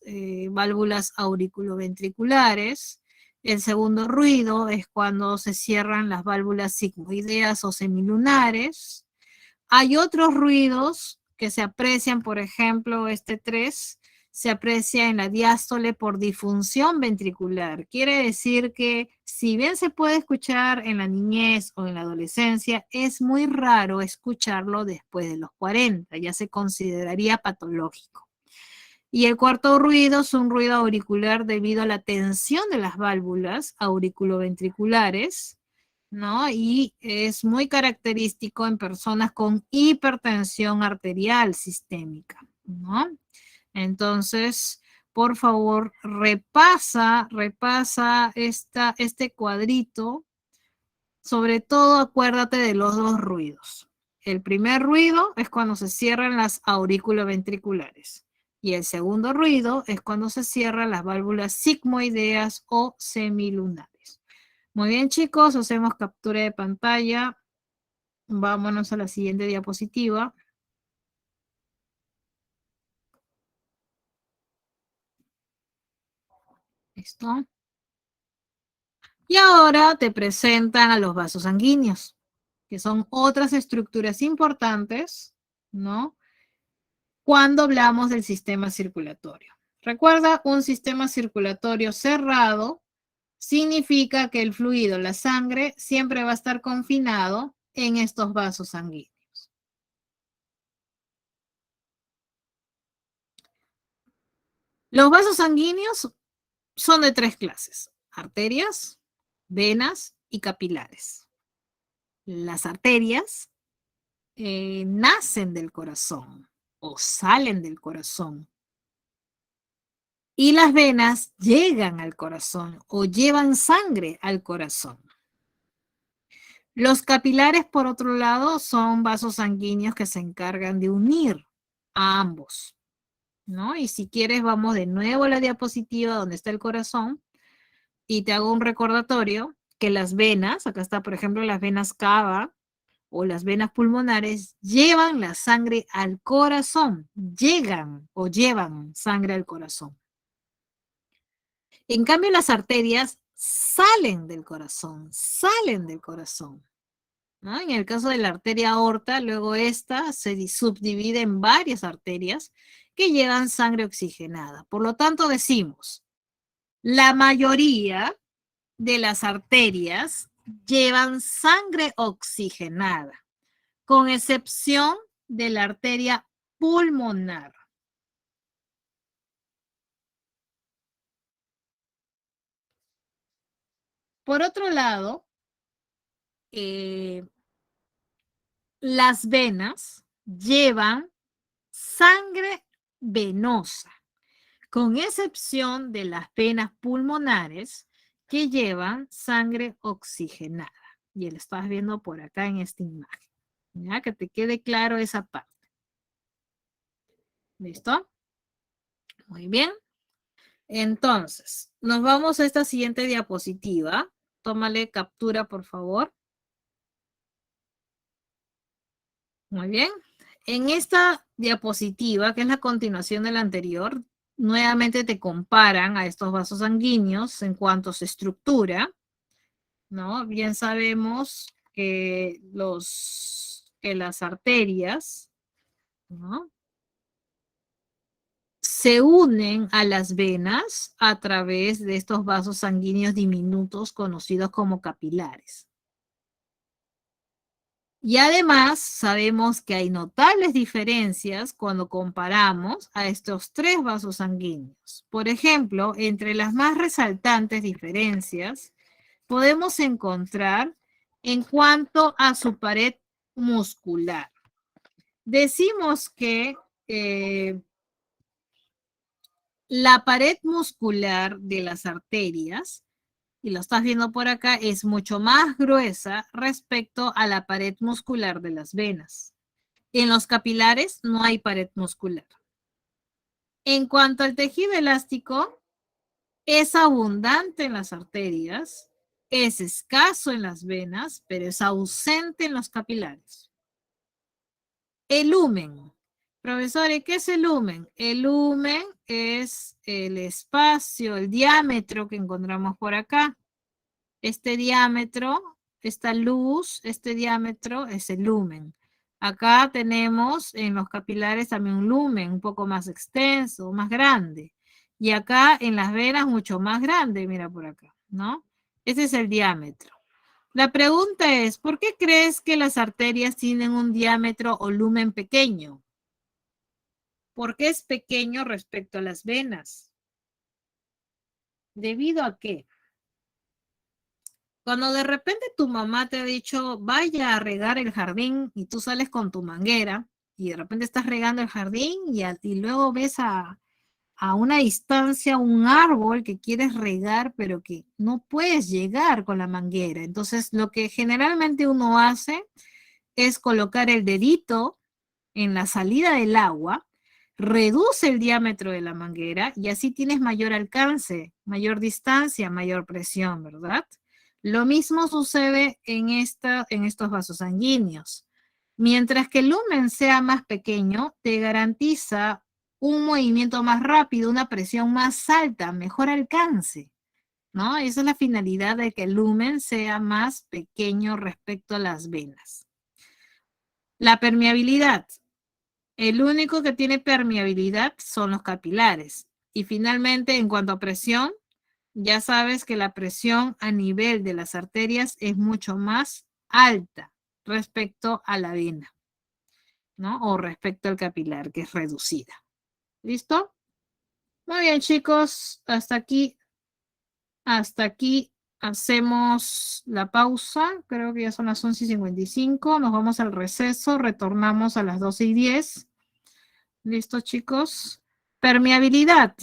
Speaker 1: válvulas auriculoventriculares. El segundo ruido es cuando se cierran las válvulas sigmoideas o semilunares. Hay otros ruidos que se aprecian, por ejemplo, este 3 se aprecia en la diástole por disfunción ventricular. Quiere decir que si bien se puede escuchar en la niñez o en la adolescencia, es muy raro escucharlo después de los 40, ya se consideraría patológico. Y el cuarto ruido es un ruido auricular debido a la tensión de las válvulas auriculoventriculares, ¿no? Y es muy característico en personas con hipertensión arterial sistémica, ¿no? Entonces, por favor, repasa este cuadrito. Sobre todo, acuérdate de los dos ruidos. El primer ruido es cuando se cierran las aurículo-ventriculares. Y el segundo ruido es cuando se cierran las válvulas sigmoideas o semilunares. Muy bien, chicos, hacemos captura de pantalla. Vámonos a la siguiente diapositiva. Listo. Y ahora te presentan a los vasos sanguíneos, que son otras estructuras importantes, ¿no? Cuando hablamos del sistema circulatorio. Recuerda, un sistema circulatorio cerrado significa que el fluido, la sangre, siempre va a estar confinado en estos vasos sanguíneos. Los vasos sanguíneos son de tres clases: arterias, venas y capilares. Las arterias nacen del corazón o salen del corazón. Y las venas llegan al corazón o llevan sangre al corazón. Los capilares, por otro lado, son vasos sanguíneos que se encargan de unir a ambos, ¿no? Y si quieres, vamos de nuevo a la diapositiva donde está el corazón y te hago un recordatorio que las venas, acá está, por ejemplo, las venas cava o las venas pulmonares, llevan la sangre al corazón, llegan o llevan sangre al corazón. En cambio, las arterias salen del corazón, salen del corazón, ¿no? En el caso de la arteria aorta, luego esta se subdivide en varias arterias que llevan sangre oxigenada. Por lo tanto, decimos, la mayoría de las arterias llevan sangre oxigenada, con excepción de la arteria pulmonar. Por otro lado, las venas llevan sangre venosa, con excepción de las venas pulmonares que llevan sangre oxigenada. Y lo estás viendo por acá en esta imagen. ¿Ya? Que te quede claro esa parte. ¿Listo? Muy bien. Entonces, nos vamos a esta siguiente diapositiva. Tómale captura, por favor. Muy bien. En esta diapositiva, que es la continuación de la anterior, nuevamente te comparan a estos vasos sanguíneos en cuanto a su estructura, ¿no? Bien sabemos que las arterias, ¿no?, se unen a las venas a través de estos vasos sanguíneos diminutos conocidos como capilares. Y además sabemos que hay notables diferencias cuando comparamos a estos tres vasos sanguíneos. Por ejemplo, entre las más resaltantes diferencias podemos encontrar en cuanto a su pared muscular. Decimos que la pared muscular de las arterias, y lo estás viendo por acá, es mucho más gruesa respecto a la pared muscular de las venas. En los capilares no hay pared muscular. En cuanto al tejido elástico, es abundante en las arterias, es escaso en las venas, pero es ausente en los capilares. El lumen. Profesores, ¿qué es el lumen? El lumen es el espacio, el diámetro que encontramos por acá. Este diámetro, esta luz, este diámetro es el lumen. Acá tenemos en los capilares también un lumen un poco más extenso, más grande. Y acá en las venas mucho más grande, mira por acá, ¿no? Ese es el diámetro. La pregunta es, ¿por qué crees que las arterias tienen un diámetro o lumen pequeño? ¿Por qué es pequeño respecto a las venas? ¿Debido a qué? Cuando de repente tu mamá te ha dicho, vaya a regar el jardín y tú sales con tu manguera y de repente estás regando el jardín y luego ves a una distancia un árbol que quieres regar pero que no puedes llegar con la manguera. Entonces lo que generalmente uno hace es colocar el dedito en la salida del agua, reduce el diámetro de la manguera y así tienes mayor alcance, mayor distancia, mayor presión, ¿verdad? Lo mismo sucede en estos vasos sanguíneos. Mientras que el lumen sea más pequeño, te garantiza un movimiento más rápido, una presión más alta, mejor alcance, ¿no? Esa es la finalidad de que el lumen sea más pequeño respecto a las venas. La permeabilidad. El único que tiene permeabilidad son los capilares. Y finalmente, en cuanto a presión, ya sabes que la presión a nivel de las arterias es mucho más alta respecto a la vena, ¿no? O respecto al capilar, que es reducida. ¿Listo? Muy bien, chicos. Hasta aquí hacemos la pausa. Creo que ya son las 11:55. Nos vamos al receso. Retornamos a las 12:10. ¿Listo, chicos? Permeabilidad.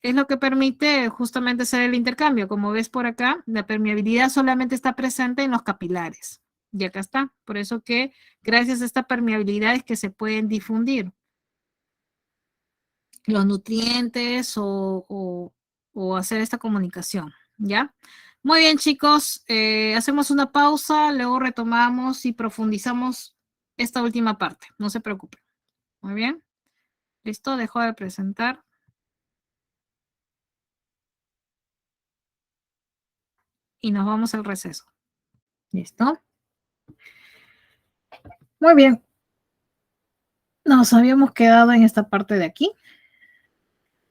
Speaker 1: Es lo que permite justamente hacer el intercambio. Como ves por acá, la permeabilidad solamente está presente en los capilares. Y acá está. Por eso que gracias a esta permeabilidad es que se pueden difundir los nutrientes o hacer esta comunicación. ¿Ya? Muy bien, chicos. Hacemos una pausa, luego retomamos y profundizamos esta última parte. No se preocupen. Muy bien. ¿Listo? Dejo de presentar. Y nos vamos al receso. ¿Listo? Muy bien. Nos habíamos quedado en esta parte de aquí.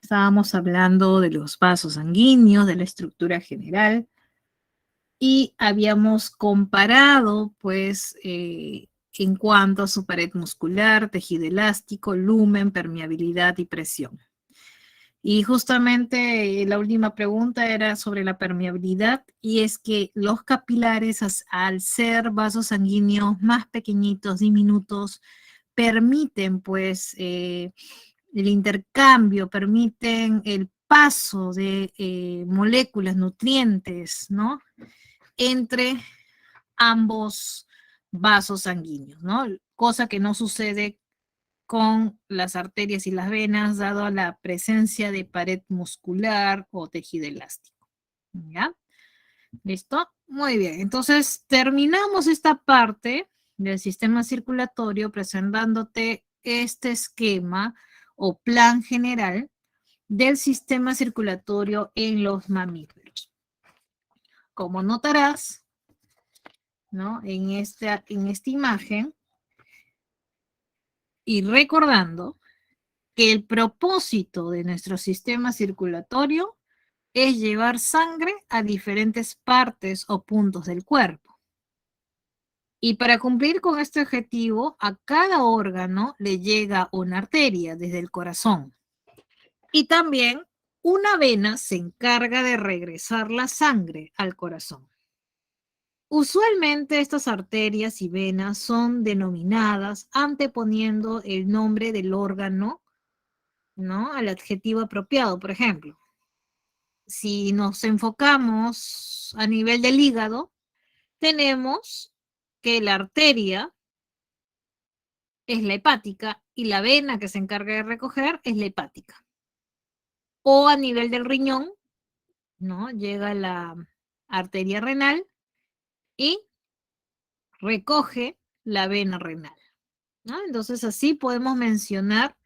Speaker 1: Estábamos hablando de los vasos sanguíneos, de la estructura general. Y habíamos comparado, pues, en cuanto a su pared muscular, tejido elástico, lumen, permeabilidad y presión. Y justamente la última pregunta era sobre la permeabilidad y es que los capilares, al ser vasos sanguíneos más pequeñitos, diminutos, permiten pues el intercambio, permiten el paso de moléculas, nutrientes, ¿no? Entre ambos vasos sanguíneos, ¿no? Cosa que no sucede con las arterias y las venas, dado la presencia de pared muscular o tejido elástico. ¿Ya? ¿Listo? Muy bien. Entonces, terminamos esta parte del sistema circulatorio presentándote este esquema o plan general del sistema circulatorio en los mamíferos. Como notarás, ¿no? En esta imagen, y recordando que el propósito de nuestro sistema circulatorio es llevar sangre a diferentes partes o puntos del cuerpo. Y para cumplir con este objetivo, a cada órgano le llega una arteria desde el corazón. Y también una vena se encarga de regresar la sangre al corazón. Usualmente estas arterias y venas son denominadas anteponiendo el nombre del órgano, ¿no? Al adjetivo apropiado. Por ejemplo, si nos enfocamos a nivel del hígado, tenemos que la arteria es la hepática y la vena que se encarga de recoger es la hepática. O a nivel del riñón, ¿no? Llega la arteria renal y recoge la vena renal, ¿no? Entonces así podemos mencionar,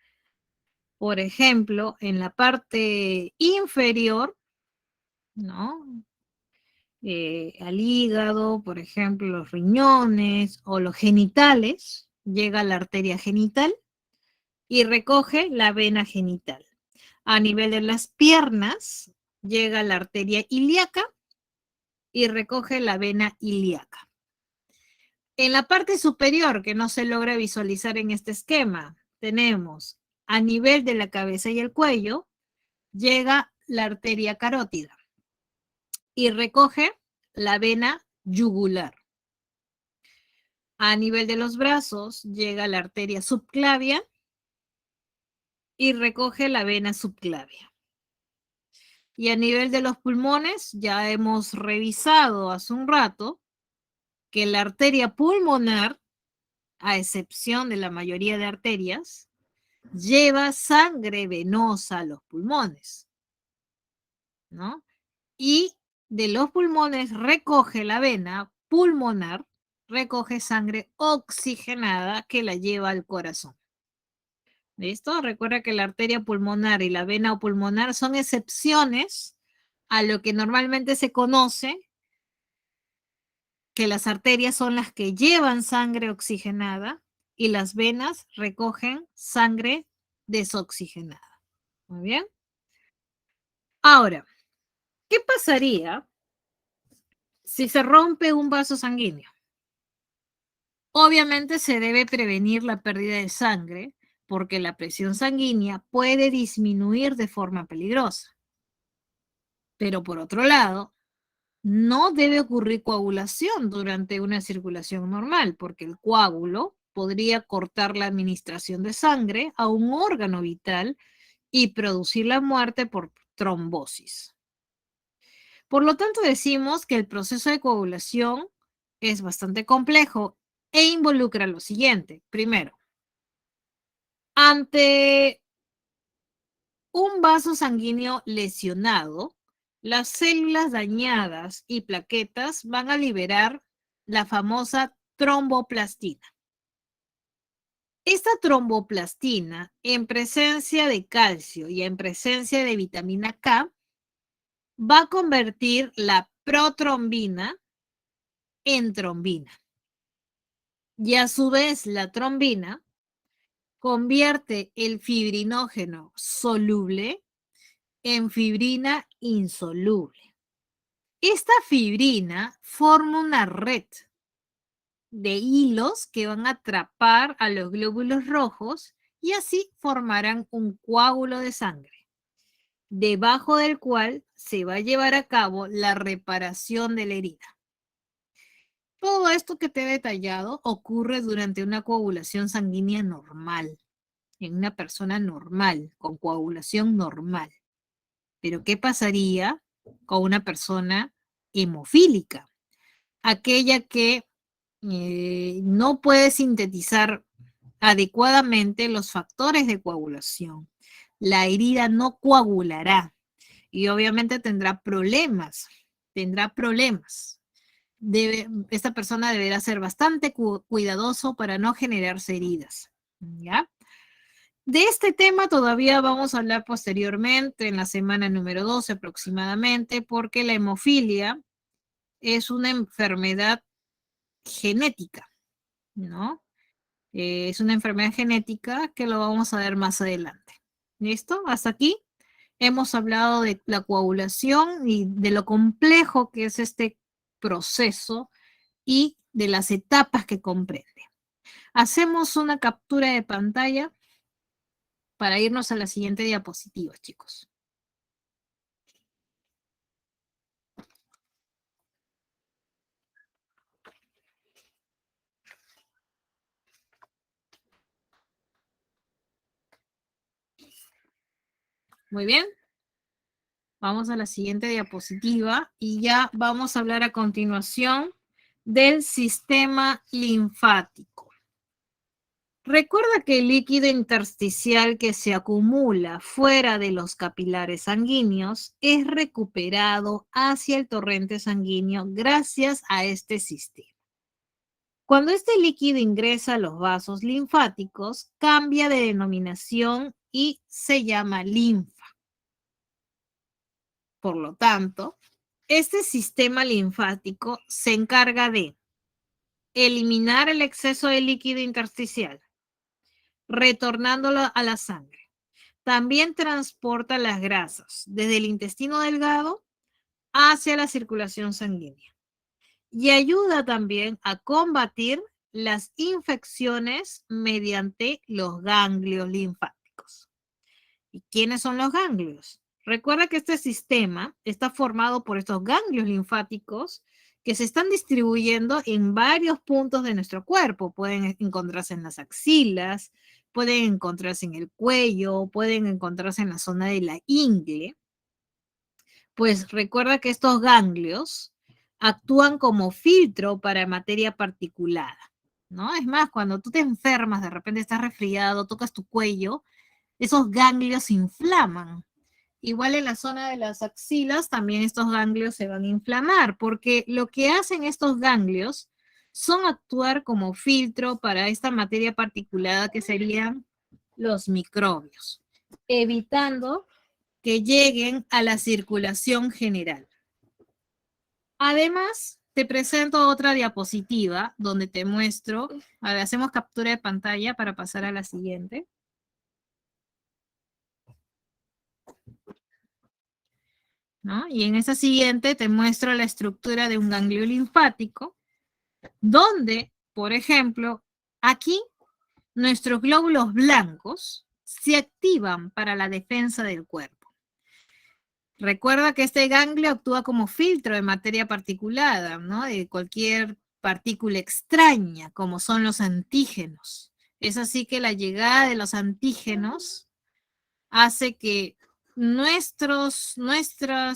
Speaker 1: por ejemplo, en la parte inferior, ¿no? Al hígado, por ejemplo, los riñones o los genitales, llega la arteria genital y recoge la vena genital. A nivel de las piernas, llega la arteria ilíaca y recoge la vena ilíaca. En la parte superior, que no se logra visualizar en este esquema, tenemos a nivel de la cabeza y el cuello, llega la arteria carótida y recoge la vena yugular. A nivel de los brazos, llega la arteria subclavia y recoge la vena subclavia. Y a nivel de los pulmones, ya hemos revisado hace un rato que la arteria pulmonar, a excepción de la mayoría de arterias, lleva sangre venosa a los pulmones, ¿no? Y de los pulmones recoge la vena pulmonar, recoge sangre oxigenada que la lleva al corazón. ¿Listo? Recuerda que la arteria pulmonar y la vena pulmonar son excepciones a lo que normalmente se conoce que las arterias son las que llevan sangre oxigenada y las venas recogen sangre desoxigenada. Muy bien. Ahora, ¿qué pasaría si se rompe un vaso sanguíneo? Obviamente se debe prevenir la pérdida de sangre porque la presión sanguínea puede disminuir de forma peligrosa. Pero por otro lado, no debe ocurrir coagulación durante una circulación normal, porque el coágulo podría cortar la administración de sangre a un órgano vital y producir la muerte por trombosis. Por lo tanto, decimos que el proceso de coagulación es bastante complejo e involucra lo siguiente. Primero, ante un vaso sanguíneo lesionado, las células dañadas y plaquetas van a liberar la famosa tromboplastina. Esta tromboplastina, en presencia de calcio y en presencia de vitamina K, va a convertir la protrombina en trombina. Y a su vez, la trombina convierte el fibrinógeno soluble en fibrina insoluble. Esta fibrina forma una red de hilos que van a atrapar a los glóbulos rojos y así formarán un coágulo de sangre. debajo del cual se va a llevar a cabo la reparación de la herida. Todo esto que te he detallado ocurre durante una coagulación sanguínea normal, en una persona normal, con coagulación normal. Pero ¿qué pasaría con una persona hemofílica? Aquella que no puede sintetizar adecuadamente los factores de coagulación. La herida no coagulará y obviamente tendrá problemas, esta persona deberá ser bastante cuidadoso para no generarse heridas, ¿ya? De este tema todavía vamos a hablar posteriormente, en la semana número 12 aproximadamente, porque la hemofilia es una enfermedad genética, ¿no? Es una enfermedad genética que lo vamos a ver más adelante. ¿Listo? Hasta aquí hemos hablado de la coagulación y de lo complejo que es este proceso y de las etapas que comprende. Hacemos una captura de pantalla para irnos a la siguiente diapositiva, chicos. Muy bien. Vamos a la siguiente diapositiva y ya vamos a hablar a continuación del sistema linfático. Recuerda que el líquido intersticial que se acumula fuera de los capilares sanguíneos es recuperado hacia el torrente sanguíneo gracias a este sistema. Cuando este líquido ingresa a los vasos linfáticos, cambia de denominación y se llama linfa. Por lo tanto, este sistema linfático se encarga de eliminar el exceso de líquido intersticial, retornándolo a la sangre. También transporta las grasas desde el intestino delgado hacia la circulación sanguínea y ayuda también a combatir las infecciones mediante los ganglios linfáticos. ¿Y quiénes son los ganglios? Recuerda que este sistema está formado por estos ganglios linfáticos que se están distribuyendo en varios puntos de nuestro cuerpo. Pueden encontrarse en las axilas, pueden encontrarse en el cuello, pueden encontrarse en la zona de la ingle. Pues recuerda que estos ganglios actúan como filtro para materia particulada, ¿no? Es más, cuando tú te enfermas, de repente estás resfriado, tocas tu cuello, esos ganglios se inflaman. Igual en la zona de las axilas también estos ganglios se van a inflamar, porque lo que hacen estos ganglios son actuar como filtro para esta materia particulada que serían los microbios, evitando que lleguen a la circulación general. Además, te presento otra diapositiva donde te muestro, a ver, hacemos captura de pantalla para pasar a la siguiente. ¿No? Y en esta siguiente te muestro la estructura de un ganglio linfático, donde, por ejemplo, aquí nuestros glóbulos blancos se activan para la defensa del cuerpo. Recuerda que este ganglio actúa como filtro de materia particulada, ¿no? De cualquier partícula extraña, como son los antígenos. Es así que la llegada de los antígenos hace que nuestras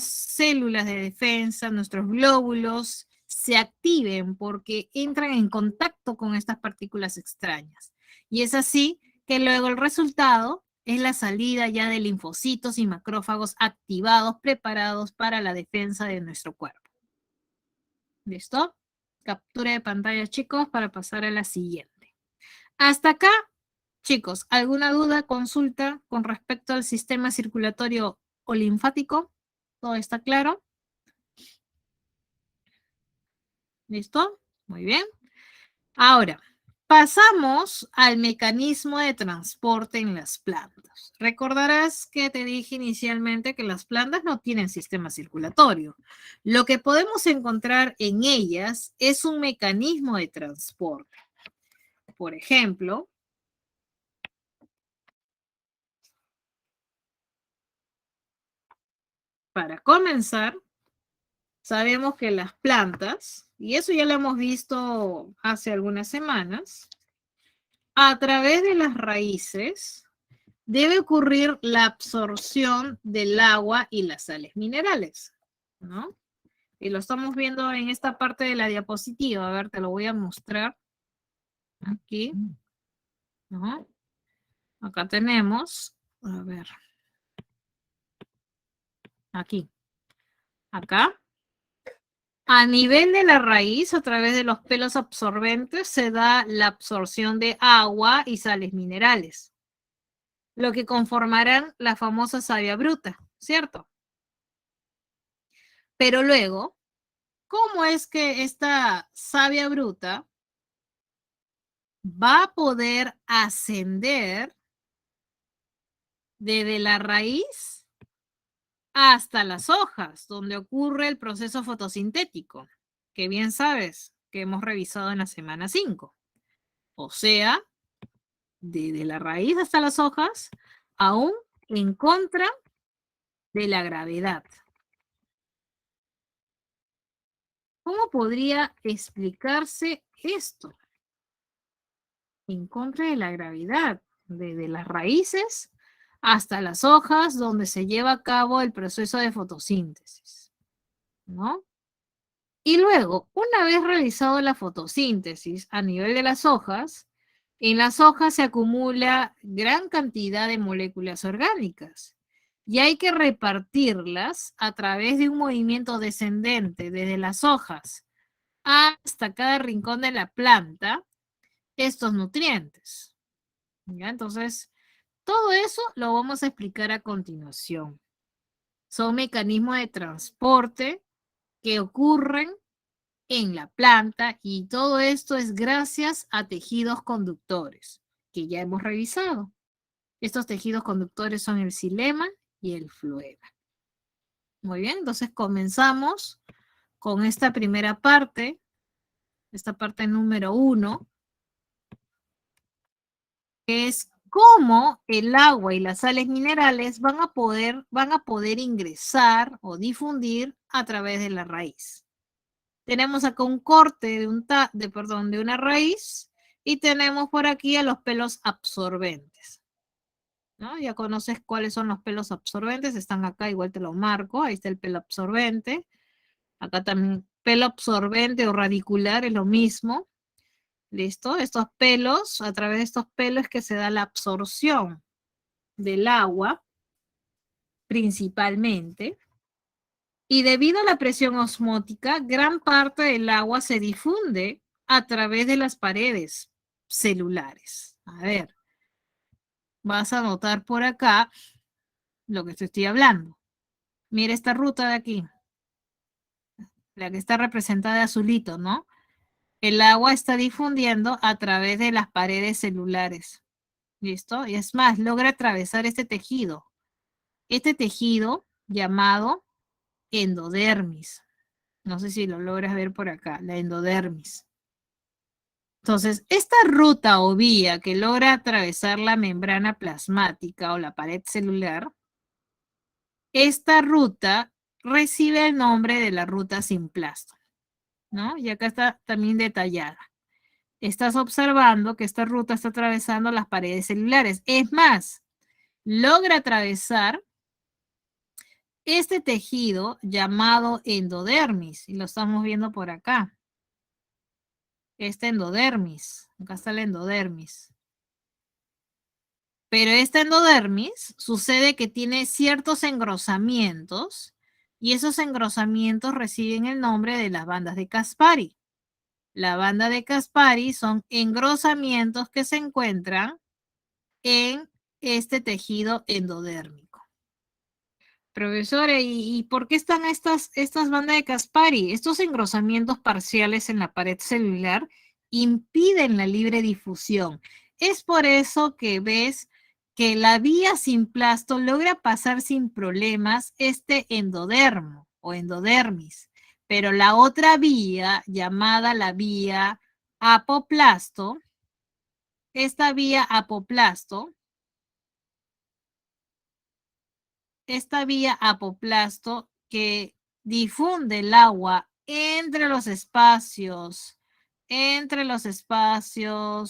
Speaker 1: células de defensa, nuestros glóbulos, se activen porque entran en contacto con estas partículas extrañas. Y es así que luego el resultado es la salida ya de linfocitos y macrófagos activados, preparados para la defensa de nuestro cuerpo. ¿Listo? Captura de pantalla, chicos, para pasar a la siguiente. Hasta acá, chicos, ¿alguna duda, consulta con respecto al sistema circulatorio o linfático? ¿Todo está claro? ¿Listo? Muy bien. Ahora, pasamos al mecanismo de transporte en las plantas. Recordarás que te dije inicialmente que las plantas no tienen sistema circulatorio. Lo que podemos encontrar en ellas es un mecanismo de transporte. Por ejemplo, Para comenzar, sabemos que las plantas, y eso ya lo hemos visto hace algunas semanas, a través de las raíces debe ocurrir la absorción del agua y las sales minerales, ¿no? Y lo estamos viendo en esta parte de la diapositiva. A ver, te lo voy a mostrar aquí, ¿no? Acá tenemos, a ver, aquí, acá. A nivel de la raíz, a través de los pelos absorbentes, se da la absorción de agua y sales minerales, lo que conformarán la famosa savia bruta, ¿cierto? Pero luego, ¿cómo es que esta savia bruta va a poder ascender desde la raíz hasta las hojas, donde ocurre el proceso fotosintético, que bien sabes que hemos revisado en la semana 5? O sea, desde la raíz hasta las hojas, aún en contra de la gravedad. ¿Cómo podría explicarse esto? En contra de la gravedad, desde las raíces hasta las hojas donde se lleva a cabo el proceso de fotosíntesis, ¿no? Y luego, una vez realizado la fotosíntesis a nivel de las hojas, en las hojas se acumula gran cantidad de moléculas orgánicas y hay que repartirlas a través de un movimiento descendente desde las hojas hasta cada rincón de la planta, estos nutrientes. ¿Ya? Entonces, todo eso lo vamos a explicar a continuación. Son mecanismos de transporte que ocurren en la planta y todo esto es gracias a tejidos conductores que ya hemos revisado. Estos tejidos conductores son el xilema y el floema. Muy bien, entonces comenzamos con esta primera parte, esta parte número 1, que es cómo el agua y las sales minerales van a poder ingresar o difundir a través de la raíz. Tenemos acá un corte de una raíz y tenemos por aquí a los pelos absorbentes, ¿no? Ya conoces cuáles son los pelos absorbentes, están acá, igual te lo marco, ahí está el pelo absorbente. Acá también pelo absorbente o radicular es lo mismo. ¿Listo? Estos pelos, a través de estos pelos es que se da la absorción del agua, principalmente. Y debido a la presión osmótica, gran parte del agua se difunde a través de las paredes celulares. A ver, vas a notar por acá lo que te estoy hablando. Mira esta ruta de aquí, la que está representada de azulito, ¿no? El agua está difundiendo a través de las paredes celulares. ¿Listo? Y es más, logra atravesar este tejido. Este tejido llamado endodermis. No sé si lo logras ver por acá, la endodermis. Entonces, esta ruta o vía que logra atravesar la membrana plasmática o la pared celular, esta ruta recibe el nombre de la ruta simplasto, ¿no? Y acá está también detallada. Estás observando que esta ruta está atravesando las paredes celulares. Es más, logra atravesar este tejido llamado endodermis, y lo estamos viendo por acá. Este endodermis, acá está el endodermis. Pero esta endodermis sucede que tiene ciertos engrosamientos y esos engrosamientos reciben el nombre de las bandas de Caspari. La banda de Caspari son engrosamientos que se encuentran en este tejido endodérmico. Profesora, ¿y por qué están estas bandas de Caspari? Estos engrosamientos parciales en la pared celular impiden la libre difusión. Es por eso que ves que la vía simplasto logra pasar sin problemas este endodermo o endodermis, pero la otra vía, llamada la vía apoplasto, esta vía apoplasto esta vía apoplasto que difunde el agua entre los espacios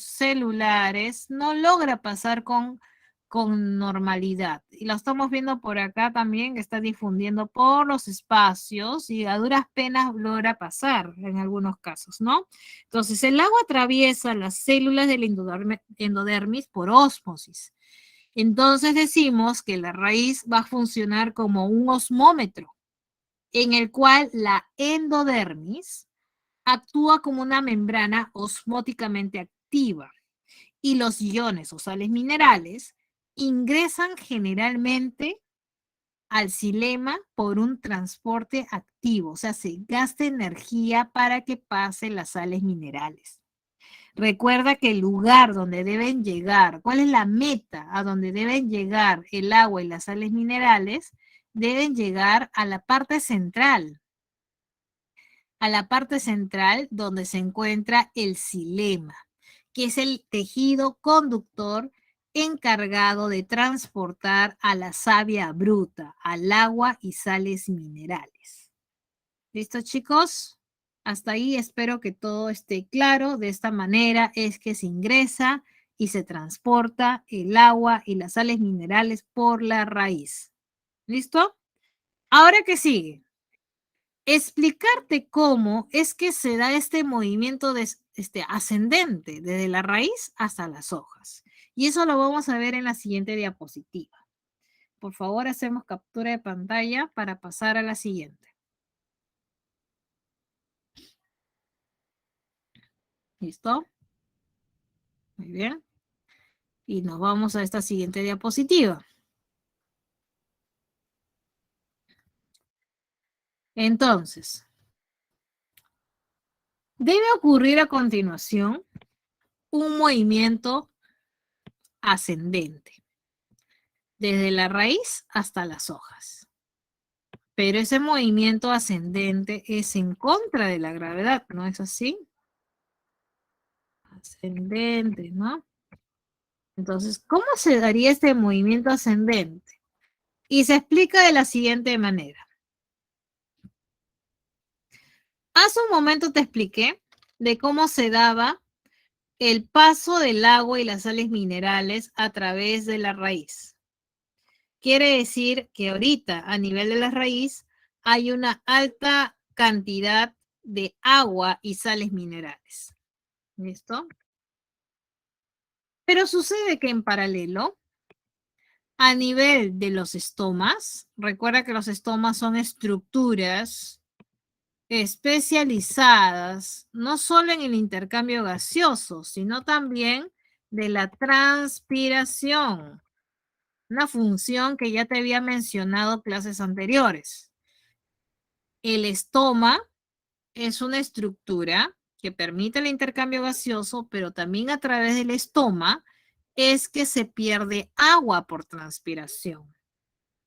Speaker 1: celulares, no logra pasar con normalidad. Y lo estamos viendo por acá también, que está difundiendo por los espacios y a duras penas logra pasar en algunos casos, ¿no? Entonces, el agua atraviesa las células del endodermis por ósmosis. Entonces decimos que la raíz va a funcionar como un osmómetro, en el cual la endodermis actúa como una membrana osmóticamente activa y los iones o sales minerales ingresan generalmente al xilema por un transporte activo, o sea, se gasta energía para que pasen las sales minerales. Recuerda que el lugar donde deben llegar, cuál es la meta a donde deben llegar el agua y las sales minerales, deben llegar a la parte central donde se encuentra el xilema, que es el tejido conductor encargado de transportar a la savia bruta, al agua y sales minerales. ¿Listo, chicos? Hasta ahí espero que todo esté claro. De esta manera es que se ingresa y se transporta el agua y las sales minerales por la raíz. ¿Listo? Ahora, ¿qué sigue? Explicarte cómo es que se da este movimiento ascendente desde la raíz hasta las hojas. Y eso lo vamos a ver en la siguiente diapositiva. Por favor, hacemos captura de pantalla para pasar a la siguiente. ¿Listo? Muy bien. Y nos vamos a esta siguiente diapositiva. Entonces, debe ocurrir a continuación un movimiento ascendente, desde la raíz hasta las hojas. Pero ese movimiento ascendente es en contra de la gravedad, ¿no es así? Ascendente, ¿no? Entonces, ¿cómo se daría este movimiento ascendente? Y se explica de la siguiente manera. Hace un momento te expliqué de cómo se daba el paso del agua y las sales minerales a través de la raíz. Quiere decir que ahorita a nivel de la raíz hay una alta cantidad de agua y sales minerales. ¿Listo? Pero sucede que en paralelo, a nivel de los estomas, recuerda que los estomas son estructuras especializadas no solo en el intercambio gaseoso, sino también de la transpiración, una función que ya te había mencionado clases anteriores. El estoma es una estructura que permite el intercambio gaseoso, pero también a través del estoma es que se pierde agua por transpiración.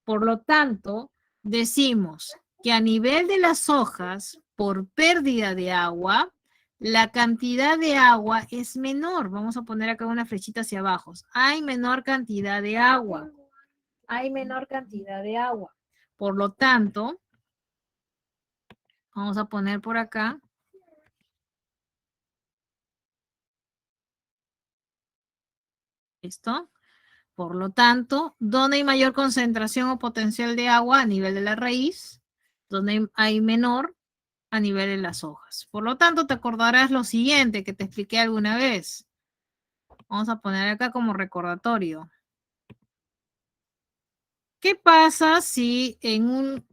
Speaker 1: Por lo tanto, decimos que a nivel de las hojas, por pérdida de agua, la cantidad de agua es menor. Vamos a poner acá una flechita hacia abajo. Hay menor cantidad de agua. Hay menor cantidad de agua. Por lo tanto, vamos a poner por acá. ¿Listo? Por lo tanto, ¿dónde hay mayor concentración o potencial de agua? A nivel de la raíz. ¿Dónde hay menor? A nivel de las hojas. Por lo tanto, te acordarás lo siguiente que te expliqué alguna vez. Vamos a poner acá como recordatorio. ¿Qué pasa si en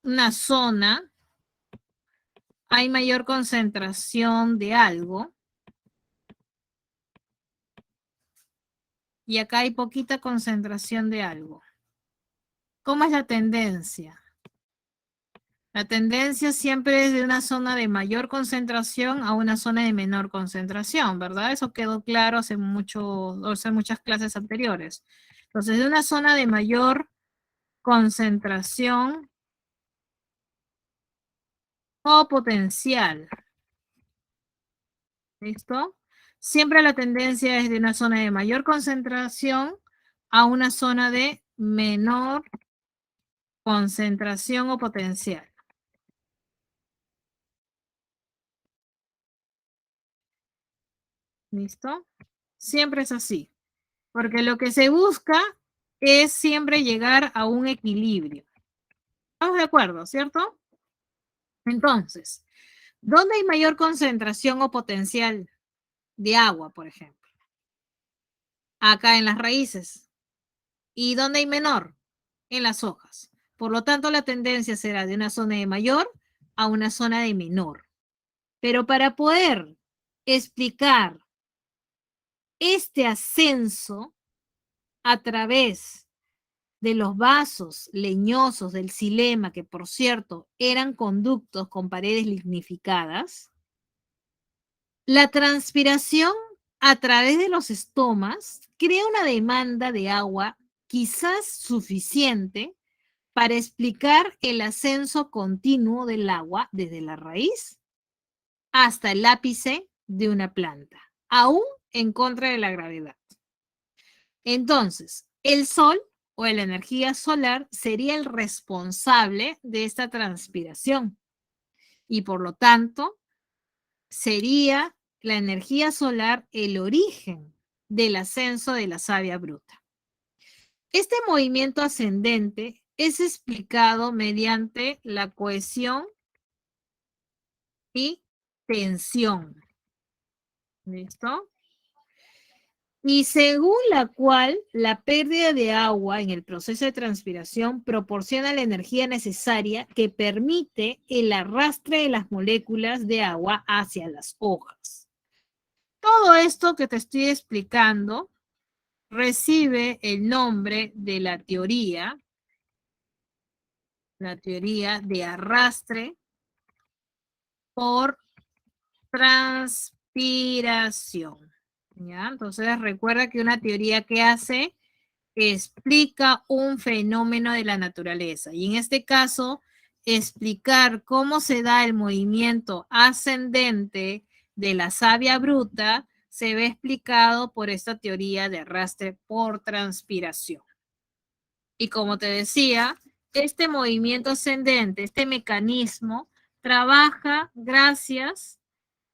Speaker 1: una zona hay mayor concentración de algo y acá hay poquita concentración de algo? ¿Cómo es la tendencia? La tendencia siempre es de una zona de mayor concentración a una zona de menor concentración, ¿verdad? Eso quedó claro hace muchas clases anteriores. Entonces, de una zona de mayor concentración o potencial. ¿Listo? Siempre la tendencia es de una zona de mayor concentración a una zona de menor concentración o potencial. ¿Listo? Siempre es así. Porque lo que se busca es siempre llegar a un equilibrio. ¿Estamos de acuerdo, cierto? Entonces, ¿dónde hay mayor concentración o potencial de agua, por ejemplo? Acá en las raíces. ¿Y dónde hay menor? En las hojas. Por lo tanto, la tendencia será de una zona de mayor a una zona de menor. Pero para poder explicar este ascenso a través de los vasos leñosos del xilema, que por cierto eran conductos con paredes lignificadas, la transpiración a través de los estomas crea una demanda de agua quizás suficiente para explicar el ascenso continuo del agua desde la raíz hasta el ápice de una planta, aún en contra de la gravedad. Entonces, el sol o la energía solar sería el responsable de esta transpiración y por lo tanto sería la energía solar el origen del ascenso de la savia bruta. Este movimiento ascendente es explicado mediante la cohesión y tensión. ¿Listo? Y según la cual la pérdida de agua en el proceso de transpiración proporciona la energía necesaria que permite el arrastre de las moléculas de agua hacia las hojas. Todo esto que te estoy explicando recibe el nombre de la teoría de arrastre por transpiración. ¿Ya? Entonces recuerda que una teoría que hace explica un fenómeno de la naturaleza y en este caso explicar cómo se da el movimiento ascendente de la savia bruta se ve explicado por esta teoría de arrastre por transpiración. Y como te decía, este movimiento ascendente, este mecanismo, trabaja gracias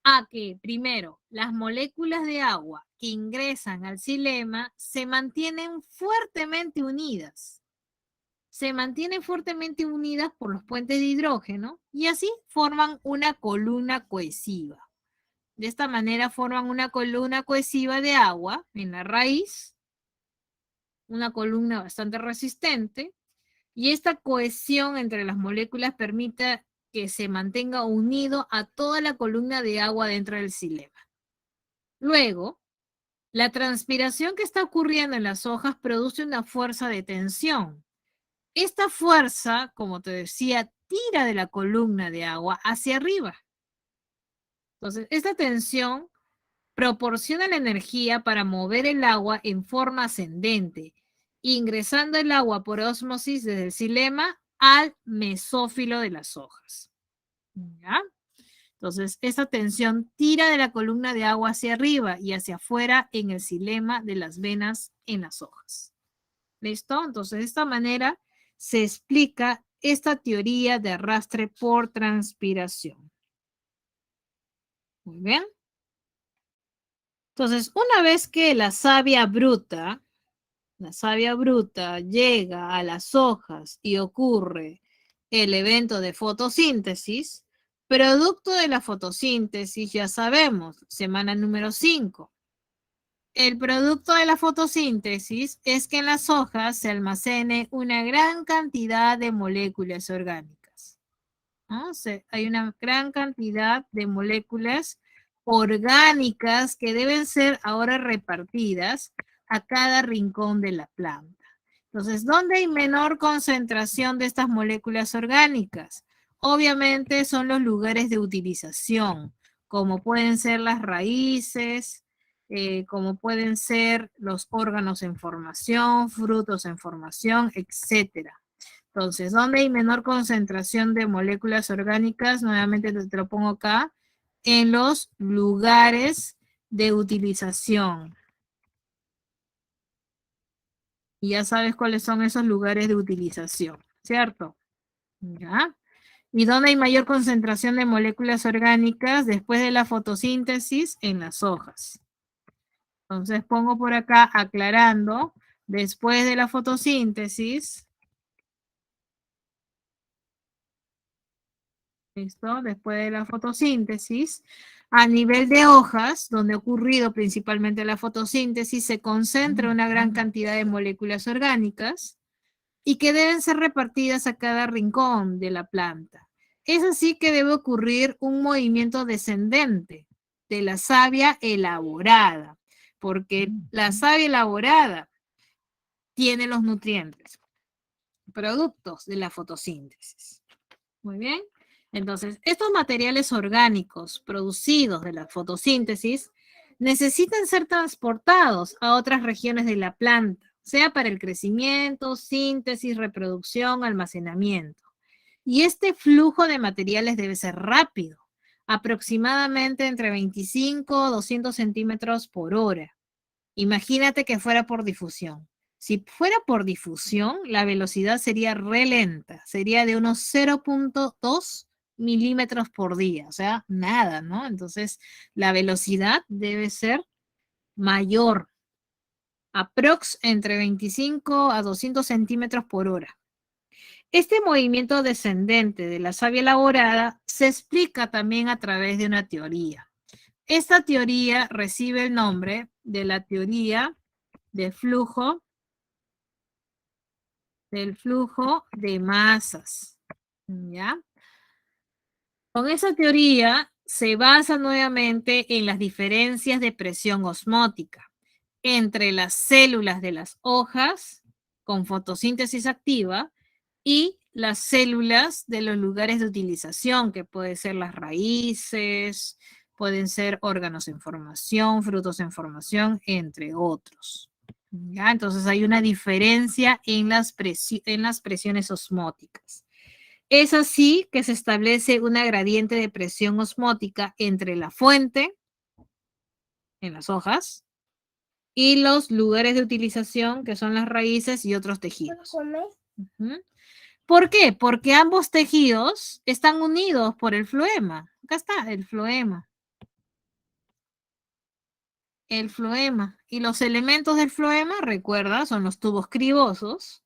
Speaker 1: a que, primero, las moléculas de agua que ingresan al xilema se mantienen fuertemente unidas. Se mantienen fuertemente unidas por los puentes de hidrógeno y así forman una columna cohesiva. De esta manera forman una columna cohesiva de agua en la raíz, una columna bastante resistente, y esta cohesión entre las moléculas permite que se mantenga unido a toda la columna de agua dentro del xilema. Luego, la transpiración que está ocurriendo en las hojas produce una fuerza de tensión. Esta fuerza, como te decía, tira de la columna de agua hacia arriba. Entonces, esta tensión proporciona la energía para mover el agua en forma ascendente, ingresando el agua por ósmosis desde el xilema al mesófilo de las hojas. ¿Ya? Entonces, esta tensión tira de la columna de agua hacia arriba y hacia afuera en el xilema de las venas en las hojas. ¿Listo? Entonces, de esta manera se explica esta teoría de arrastre por transpiración. Muy bien. Entonces, una vez que la savia bruta llega a las hojas y ocurre el evento de fotosíntesis, producto de la fotosíntesis, ya sabemos, semana número 5. El producto de la fotosíntesis es que en las hojas se almacene una gran cantidad de moléculas orgánicas, ¿no? Hay una gran cantidad de moléculas orgánicas que deben ser ahora repartidas a cada rincón de la planta. Entonces, ¿dónde hay menor concentración de estas moléculas orgánicas? Obviamente son los lugares de utilización, como pueden ser las raíces, como pueden ser los órganos en formación, frutos en formación, etc. Entonces, ¿dónde hay menor concentración de moléculas orgánicas? Nuevamente te lo pongo acá, en los lugares de utilización. Y ya sabes cuáles son esos lugares de utilización, ¿cierto? ¿Ya? ¿Y dónde hay mayor concentración de moléculas orgánicas después de la fotosíntesis? En las hojas. Entonces pongo por acá aclarando, después de la fotosíntesis, ¿listo? Después de la fotosíntesis, a nivel de hojas, donde ha ocurrido principalmente la fotosíntesis, se concentra una gran cantidad de moléculas orgánicas y que deben ser repartidas a cada rincón de la planta. Es así que debe ocurrir un movimiento descendente de la savia elaborada, porque la savia elaborada tiene los nutrientes, productos de la fotosíntesis. Muy bien. Entonces, estos materiales orgánicos producidos de la fotosíntesis necesitan ser transportados a otras regiones de la planta, sea para el crecimiento, síntesis, reproducción, almacenamiento. Y este flujo de materiales debe ser rápido, aproximadamente entre 25 a 200 centímetros por hora. Imagínate que fuera por difusión. Si fuera por difusión, la velocidad sería re lenta, sería de unos 0.2 milímetros por día, o sea, nada, ¿no? Entonces, la velocidad debe ser mayor, aprox entre 25 a 200 centímetros por hora. Este movimiento descendente de la savia elaborada se explica también a través de una teoría. Esta teoría recibe el nombre de la teoría del flujo de masas, ¿ya? Con esa teoría se basa nuevamente en las diferencias de presión osmótica entre las células de las hojas con fotosíntesis activa y las células de los lugares de utilización, que pueden ser las raíces, pueden ser órganos en formación, frutos en formación, entre otros. ¿Ya? Entonces hay una diferencia en las presiones osmóticas. Es así que se establece una gradiente de presión osmótica entre la fuente, en las hojas, y los lugares de utilización, que son las raíces y otros tejidos. ¿Por qué? Porque ambos tejidos están unidos por el floema. Acá está el floema. El floema. Y los elementos del floema, recuerda, son los tubos cribosos,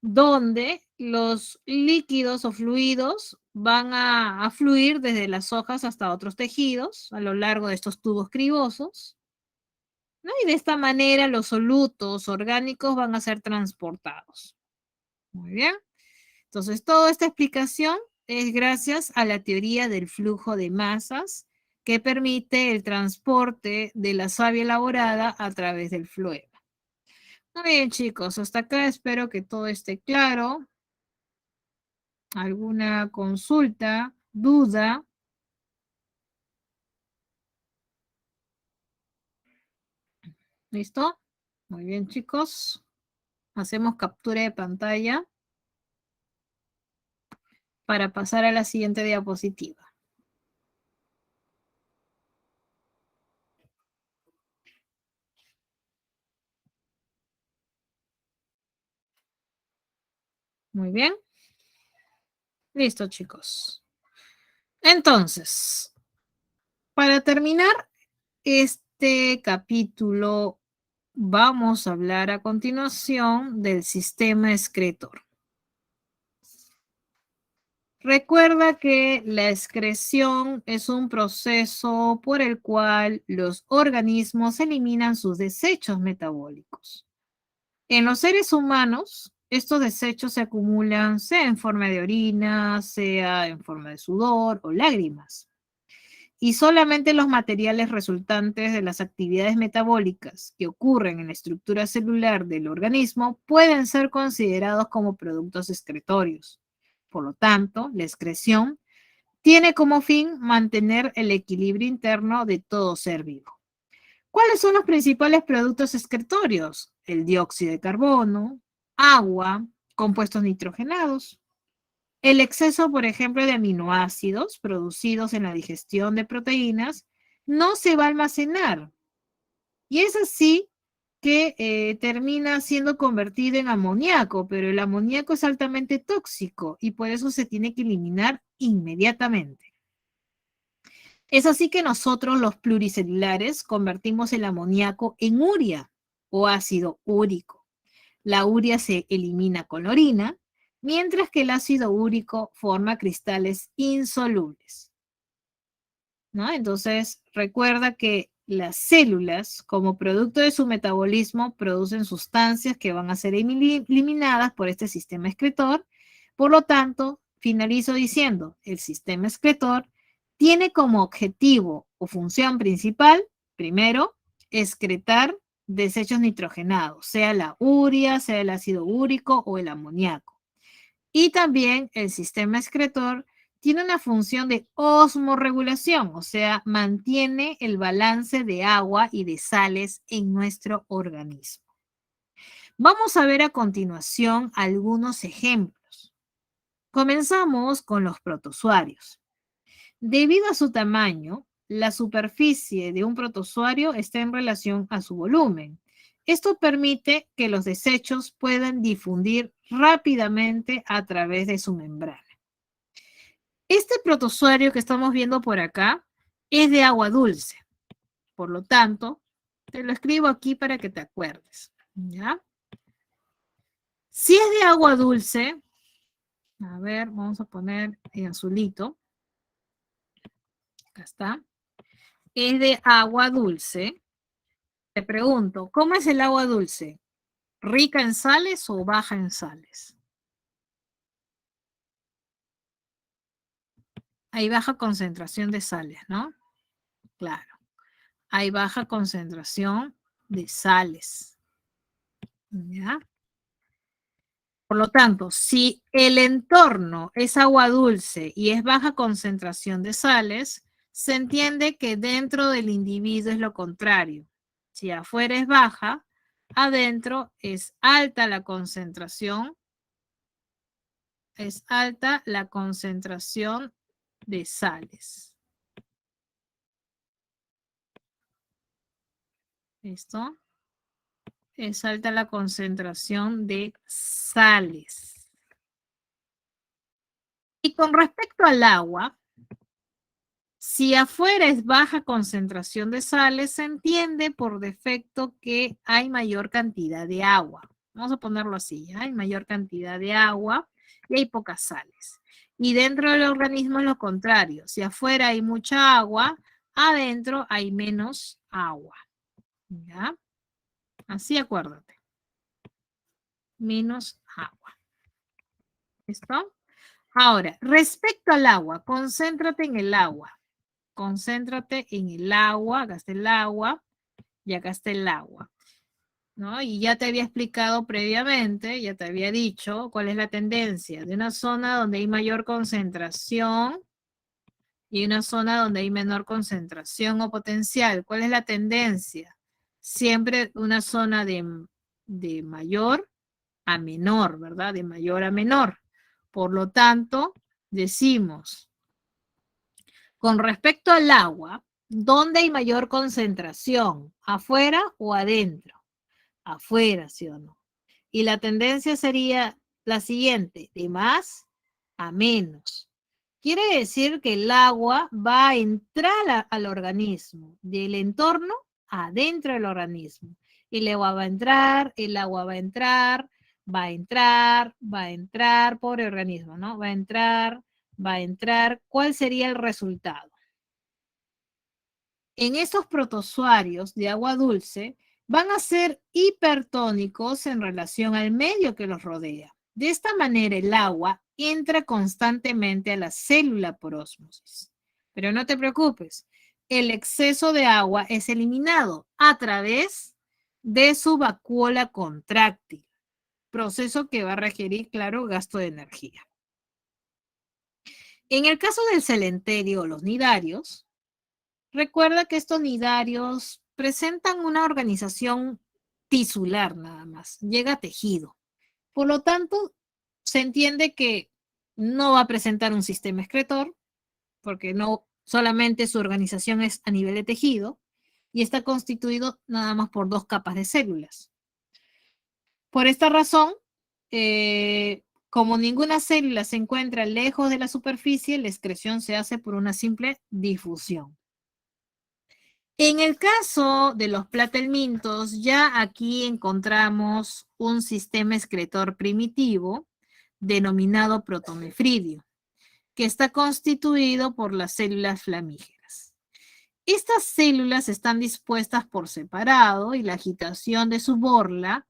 Speaker 1: donde los líquidos o fluidos van a fluir desde las hojas hasta otros tejidos a lo largo de estos tubos cribosos, ¿no? Y de esta manera los solutos orgánicos van a ser transportados. Muy bien. Entonces, toda esta explicación es gracias a la teoría del flujo de masas que permite el transporte de la savia elaborada a través del floema. Muy bien, chicos, hasta acá espero que todo esté claro. ¿Alguna consulta, duda? ¿Listo? Muy bien, chicos. Hacemos captura de pantalla para pasar a la siguiente diapositiva. Muy bien. Listo, chicos. Entonces, para terminar este capítulo, vamos a hablar a continuación del sistema excretor. Recuerda que la excreción es un proceso por el cual los organismos eliminan sus desechos metabólicos. En los seres humanos, estos desechos se acumulan sea en forma de orina, sea en forma de sudor o lágrimas. Y solamente los materiales resultantes de las actividades metabólicas que ocurren en la estructura celular del organismo pueden ser considerados como productos excretorios. Por lo tanto, la excreción tiene como fin mantener el equilibrio interno de todo ser vivo. ¿Cuáles son los principales productos excretorios? El dióxido de carbono, agua, compuestos nitrogenados. El exceso, por ejemplo, de aminoácidos producidos en la digestión de proteínas no se va a almacenar. Y es así que termina siendo convertido en amoníaco, pero el amoníaco es altamente tóxico y por eso se tiene que eliminar inmediatamente. Es así que nosotros, los pluricelulares, convertimos el amoníaco en urea o ácido úrico. La urea se elimina con la orina, mientras que el ácido úrico forma cristales insolubles, ¿no? Entonces, recuerda que las células, como producto de su metabolismo, producen sustancias que van a ser eliminadas por este sistema excretor. Por lo tanto, finalizo diciendo, el sistema excretor tiene como objetivo o función principal, primero, excretar desechos nitrogenados, sea la urea, sea el ácido úrico o el amoníaco. Y también el sistema excretor tiene una función de osmorregulación, o sea, mantiene el balance de agua y de sales en nuestro organismo. Vamos a ver a continuación algunos ejemplos. Comenzamos con los protozoarios. Debido a su tamaño, la superficie de un protozoario está en relación a su volumen. Esto permite que los desechos puedan difundir rápidamente a través de su membrana. Este protozoario que estamos viendo por acá es de agua dulce. Por lo tanto, te lo escribo aquí para que te acuerdes, ¿ya? Si es de agua dulce, a ver, vamos a poner en azulito. Acá está. Es de agua dulce. Te pregunto, ¿cómo es el agua dulce? ¿Rica en sales o baja en sales? Hay baja concentración de sales, ¿no? Claro. Hay baja concentración de sales. ¿Ya? Por lo tanto, si el entorno es agua dulce y es baja concentración de sales, se entiende que dentro del individuo es lo contrario. Si afuera es baja, adentro es alta la concentración de sales. ¿Listo? Es alta la concentración de sales. Y con respecto al agua, si afuera es baja concentración de sales, se entiende por defecto que hay mayor cantidad de agua. Vamos a ponerlo así, ¿ya? Hay mayor cantidad de agua y hay pocas sales. Y dentro del organismo es lo contrario. Si afuera hay mucha agua, adentro hay menos agua. ¿Ya? Así acuérdate. Menos agua. ¿Listo? Ahora, respecto al agua, concéntrate en el agua. Concéntrate en el agua, acá está el agua y acá está el agua, ¿no? Y ya te había explicado previamente, ya te había dicho cuál es la tendencia de una zona donde hay mayor concentración y una zona donde hay menor concentración o potencial. ¿Cuál es la tendencia? Siempre una zona de mayor a menor, ¿verdad? De mayor a menor. Por lo tanto, decimos, con respecto al agua, ¿dónde hay mayor concentración? ¿Afuera o adentro? Afuera, ¿sí o no? Y la tendencia sería la siguiente, de más a menos. Quiere decir que el agua va a entrar al organismo, del entorno adentro del organismo. Y el agua va a entrar, el agua va a entrar, va a entrar, va a entrar, pobre organismo, ¿no? Va a entrar, va a entrar. ¿Cuál sería el resultado? En estos protozoarios de agua dulce van a ser hipertónicos en relación al medio que los rodea. De esta manera el agua entra constantemente a la célula por ósmosis. Pero no te preocupes, el exceso de agua es eliminado a través de su vacuola contráctil, proceso que va a requerir, claro, gasto de energía. En el caso del celenterio o los nidarios, recuerda que estos nidarios presentan una organización tisular nada más, llega tejido. Por lo tanto, se entiende que no va a presentar un sistema excretor, porque no solamente su organización es a nivel de tejido, y está constituido nada más por 2 capas de células. Por esta razón, como ninguna célula se encuentra lejos de la superficie, la excreción se hace por una simple difusión. En el caso de los platelmintos, ya aquí encontramos un sistema excretor primitivo denominado protonefridio, que está constituido por las células flamígeras. Estas células están dispuestas por separado y la agitación de su borla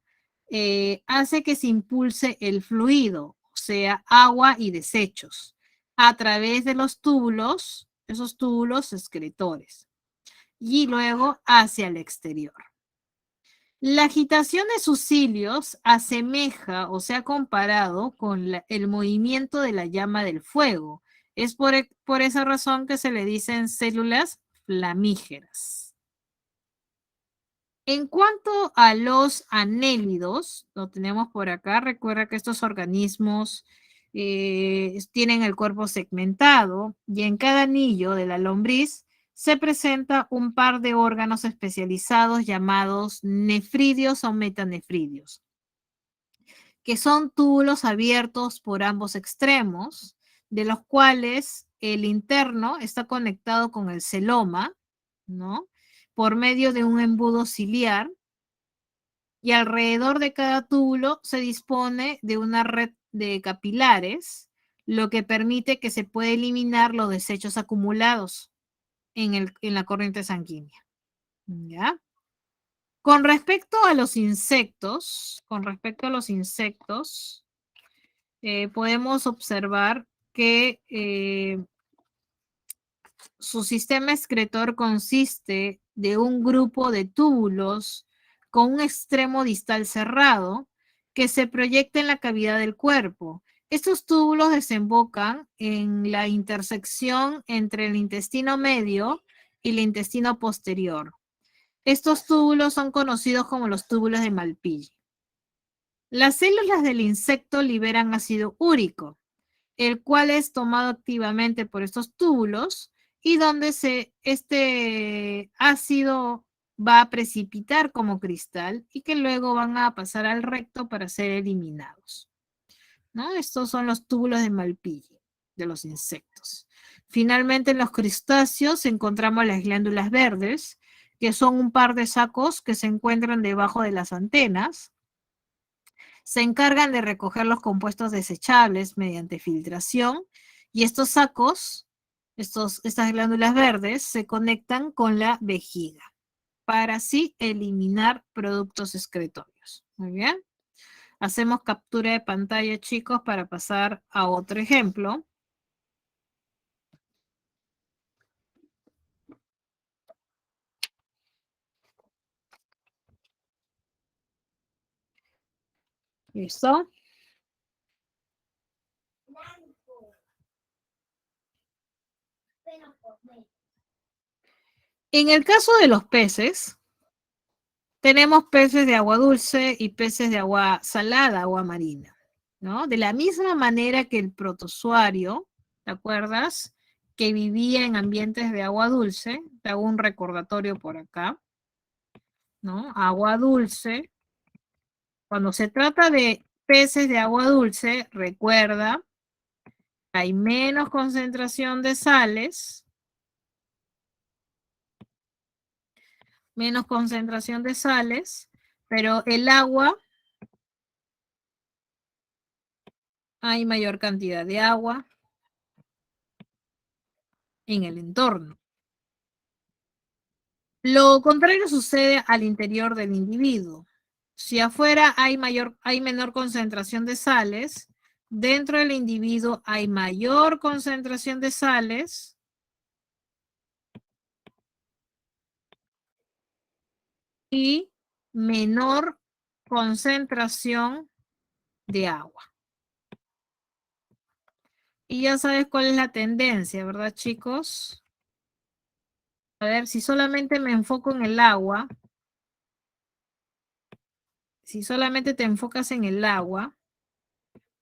Speaker 1: hace que se impulse el fluido, o sea, agua y desechos, a través de los túbulos, esos túbulos excretores, y luego hacia el exterior. La agitación de sus cilios asemeja o se ha comparado con el movimiento de la llama del fuego. Es por esa razón que se le dicen células flamígeras. En cuanto a los anélidos, lo tenemos por acá. Recuerda que estos organismos tienen el cuerpo segmentado y en cada anillo de la lombriz se presenta un par de órganos especializados llamados nefridios o metanefridios, que son túbulos abiertos por ambos extremos, de los cuales el interno está conectado con el celoma, ¿no? Por medio de un embudo ciliar, y alrededor de cada túbulo se dispone de una red de capilares, lo que permite que se pueda eliminar los desechos acumulados en la corriente sanguínea. ¿Ya? Con respecto a los insectos, podemos observar que su sistema excretor consiste de un grupo de túbulos con un extremo distal cerrado que se proyecta en la cavidad del cuerpo. Estos túbulos desembocan en la intersección entre el intestino medio y el intestino posterior. Estos túbulos son conocidos como los túbulos de Malpighi. Las células del insecto liberan ácido úrico, el cual es tomado activamente por estos túbulos y donde este ácido va a precipitar como cristal y que luego van a pasar al recto para ser eliminados, ¿no? Estos son los túbulos de Malpighi de los insectos. Finalmente, en los crustáceos encontramos las glándulas verdes, que son un par de sacos que se encuentran debajo de las antenas. Se encargan de recoger los compuestos desechables mediante filtración y estos sacos, estas glándulas verdes, se conectan con la vejiga para así eliminar productos excretorios. Muy bien. Hacemos captura de pantalla, chicos, para pasar a otro ejemplo. ¿Listo? En el caso de los peces, tenemos peces de agua dulce y peces de agua salada, agua marina, ¿no? De la misma manera que el protozoario, ¿te acuerdas? Que vivía en ambientes de agua dulce, te hago un recordatorio por acá, ¿no? Agua dulce. Cuando se trata de peces de agua dulce, recuerda, hay menos concentración de sales, pero el agua, hay mayor cantidad de agua en el entorno. Lo contrario sucede al interior del individuo. Si afuera hay menor concentración de sales, dentro del individuo hay mayor concentración de sales y menor concentración de agua. Y ya sabes cuál es la tendencia, ¿verdad, chicos? A ver, si solamente me enfoco en el agua, si solamente te enfocas en el agua,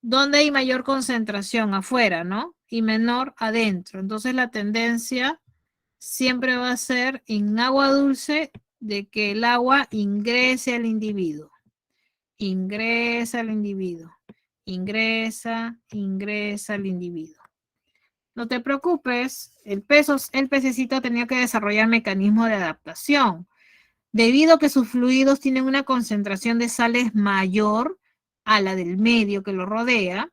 Speaker 1: ¿dónde hay mayor concentración? Afuera, ¿no? Y menor adentro. Entonces la tendencia siempre va a ser en agua dulce de que el agua ingrese al individuo. Ingresa al individuo. Ingresa al individuo. No te preocupes, el pececito ha tenido que desarrollar mecanismos de adaptación. Debido a que sus fluidos tienen una concentración de sales mayor a la del medio que lo rodea,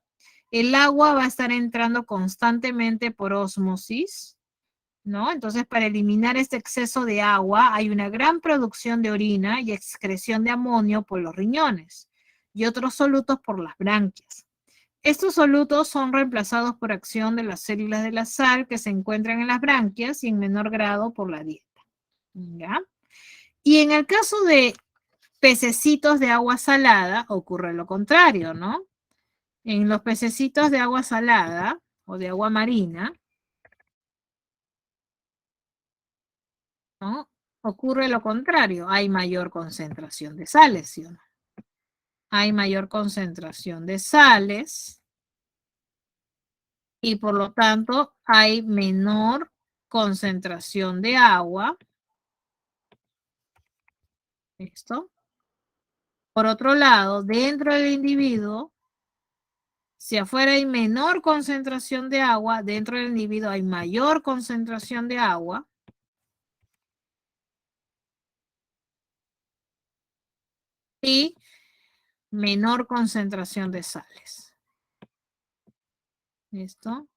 Speaker 1: el agua va a estar entrando constantemente por ósmosis, ¿no? Entonces, para eliminar este exceso de agua, hay una gran producción de orina y excreción de amonio por los riñones y otros solutos por las branquias. Estos solutos son reemplazados por acción de las células de la sal que se encuentran en las branquias y en menor grado por la dieta. ¿Ya? Y en el caso de pececitos de agua salada, ocurre lo contrario, ¿no? En los pececitos de agua salada o de agua marina, ¿no? Ocurre lo contrario, hay mayor concentración de sales, ¿sí o no? Hay mayor concentración de sales y por lo tanto hay menor concentración de agua. ¿Listo? Por otro lado, dentro del individuo, si afuera hay menor concentración de agua, dentro del individuo hay mayor concentración de agua. Y menor concentración de sales. ¿Listo?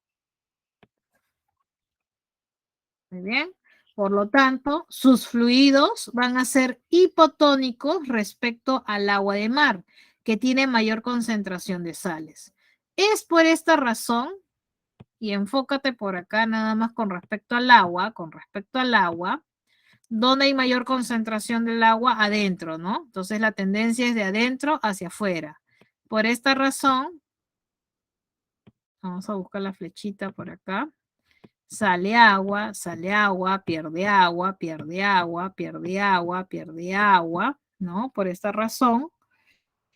Speaker 1: Muy bien. Por lo tanto, sus fluidos van a ser hipotónicos respecto al agua de mar, que tiene mayor concentración de sales. Es por esta razón, y enfócate por acá nada más con respecto al agua, donde hay mayor concentración del agua adentro, ¿no? Entonces la tendencia es de adentro hacia afuera. Por esta razón, vamos a buscar la flechita por acá. Sale agua, pierde agua, pierde agua, pierde agua, pierde agua, ¿no? Por esta razón,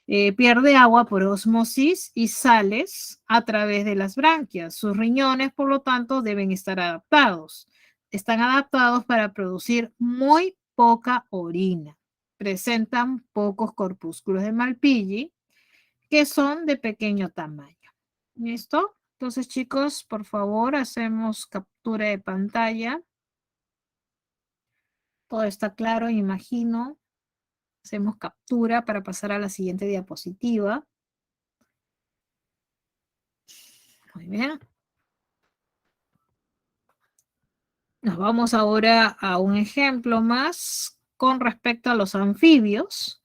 Speaker 1: pierde agua por ósmosis y sales a través de las branquias. Sus riñones, por lo tanto, deben estar adaptados. Están adaptados para producir muy poca orina. Presentan pocos corpúsculos de Malpighi que son de pequeño tamaño. ¿Listo? Entonces, chicos, por favor, hacemos captura de pantalla. Todo está claro, imagino. Hacemos captura para pasar a la siguiente diapositiva. Muy bien. Nos vamos ahora a un ejemplo más con respecto a los anfibios.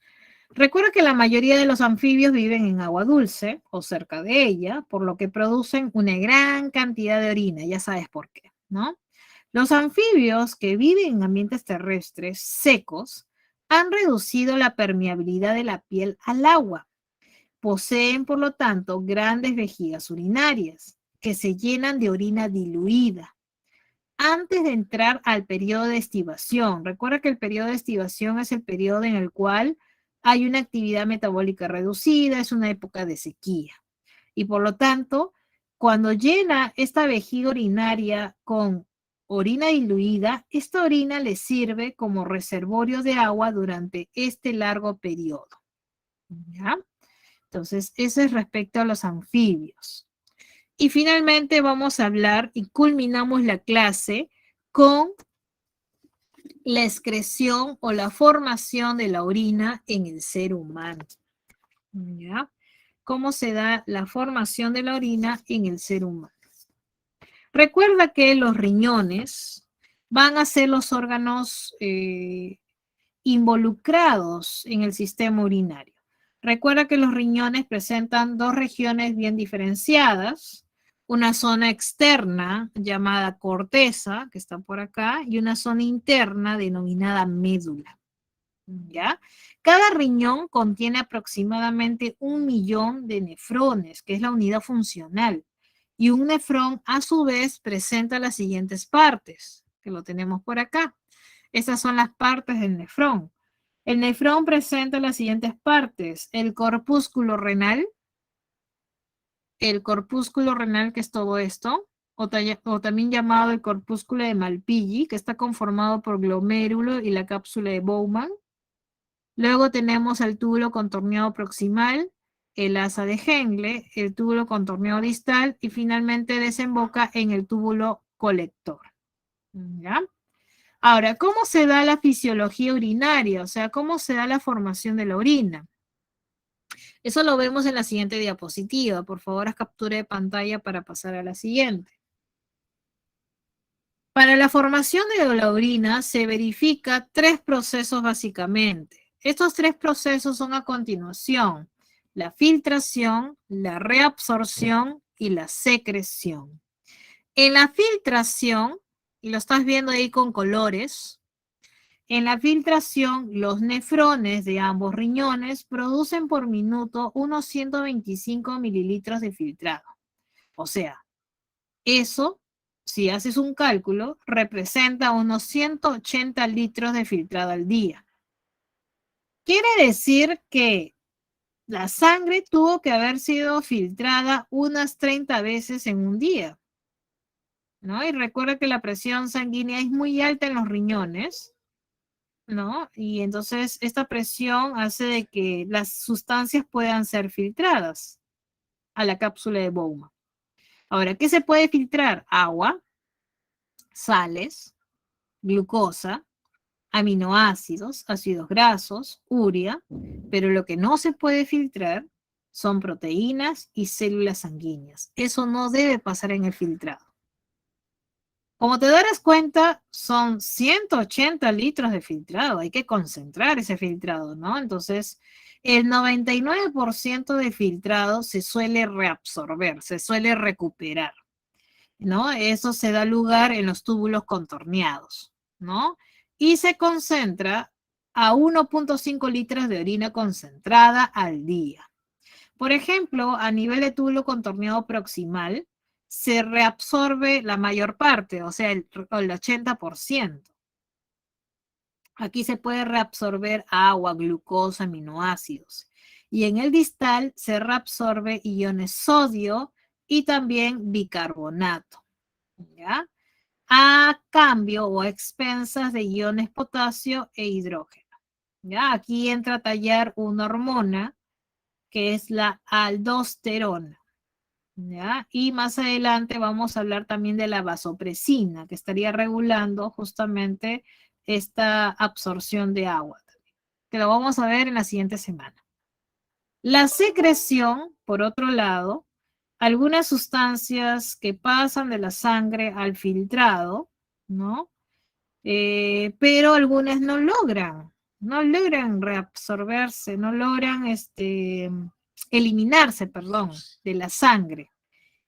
Speaker 1: Recuerda que la mayoría de los anfibios viven en agua dulce o cerca de ella, por lo que producen una gran cantidad de orina. Ya sabes por qué, ¿no? Los anfibios que viven en ambientes terrestres secos han reducido la permeabilidad de la piel al agua. Poseen, por lo tanto, grandes vejigas urinarias que se llenan de orina diluida antes de entrar al periodo de estivación. Recuerda que el periodo de estivación es el periodo en el cual hay una actividad metabólica reducida, es una época de sequía. Y por lo tanto, cuando llena esta vejiga urinaria con orina diluida, esta orina le sirve como reservorio de agua durante este largo periodo. ¿Ya? Entonces, eso es respecto a los anfibios. Y finalmente vamos a hablar y culminamos la clase con la excreción o la formación de la orina en el ser humano. ¿Ya? ¿Cómo se da la formación de la orina en el ser humano? Recuerda que los riñones van a ser los órganos involucrados en el sistema urinario. Recuerda que los riñones presentan dos regiones bien diferenciadas, una zona externa llamada corteza, que está por acá, y una zona interna denominada médula. ¿Ya? Cada riñón contiene aproximadamente 1.000.000 de nefrones, que es la unidad funcional. Y un nefrón, a su vez, presenta las siguientes partes, que lo tenemos por acá. Estas son las partes del nefrón. El nefrón presenta las siguientes partes. El corpúsculo renal que es todo esto, o también llamado el corpúsculo de Malpighi, que está conformado por glomérulo y la cápsula de Bowman. Luego tenemos el túbulo contorneado proximal, el asa de Henle, el túbulo contorneado distal y finalmente desemboca en el túbulo colector. ¿Ya? Ahora, ¿cómo se da la fisiología urinaria? O sea, ¿cómo se da la formación de la orina? Eso lo vemos en la siguiente diapositiva. Por favor, haz captura de pantalla para pasar a la siguiente. Para la formación de la orina se verifica 3 procesos básicamente. Estos 3 procesos son a continuación: la filtración, la reabsorción y la secreción. En la filtración, y lo estás viendo ahí con colores, en la filtración los nefrones de ambos riñones producen por minuto unos 125 mililitros de filtrado. O sea, eso, si haces un cálculo, representa unos 180 litros de filtrado al día. Quiere decir que la sangre tuvo que haber sido filtrada unas 30 veces en un día, ¿no? Y recuerda que la presión sanguínea es muy alta en los riñones, ¿no? Y entonces esta presión hace de que las sustancias puedan ser filtradas a la cápsula de Bowman. Ahora, ¿qué se puede filtrar? Agua, sales, glucosa, aminoácidos, ácidos grasos, urea, pero lo que no se puede filtrar son proteínas y células sanguíneas. Eso no debe pasar en el filtrado. Como te darás cuenta, son 180 litros de filtrado. Hay que concentrar ese filtrado, ¿no? Entonces, el 99% de filtrado se suele reabsorber, se suele recuperar, ¿no? Eso se da lugar en los túbulos contorneados, ¿no? Y se concentra a 1.5 litros de orina concentrada al día. Por ejemplo, a nivel de túbulo contorneado proximal, se reabsorbe la mayor parte, o sea, el 80%. Aquí se puede reabsorber agua, glucosa, aminoácidos. Y en el distal se reabsorbe iones sodio y también bicarbonato, ¿ya? A cambio o a expensas de iones potasio e hidrógeno. ¿Ya? Aquí entra a tallar una hormona que es la aldosterona. ¿Ya? Y más adelante vamos a hablar también de la vasopresina, que estaría regulando justamente esta absorción de agua, que lo vamos a ver en la siguiente semana. La secreción, por otro lado, algunas sustancias que pasan de la sangre al filtrado, ¿no? Pero algunas no logran reabsorberse, no logran eliminarse, perdón, de la sangre.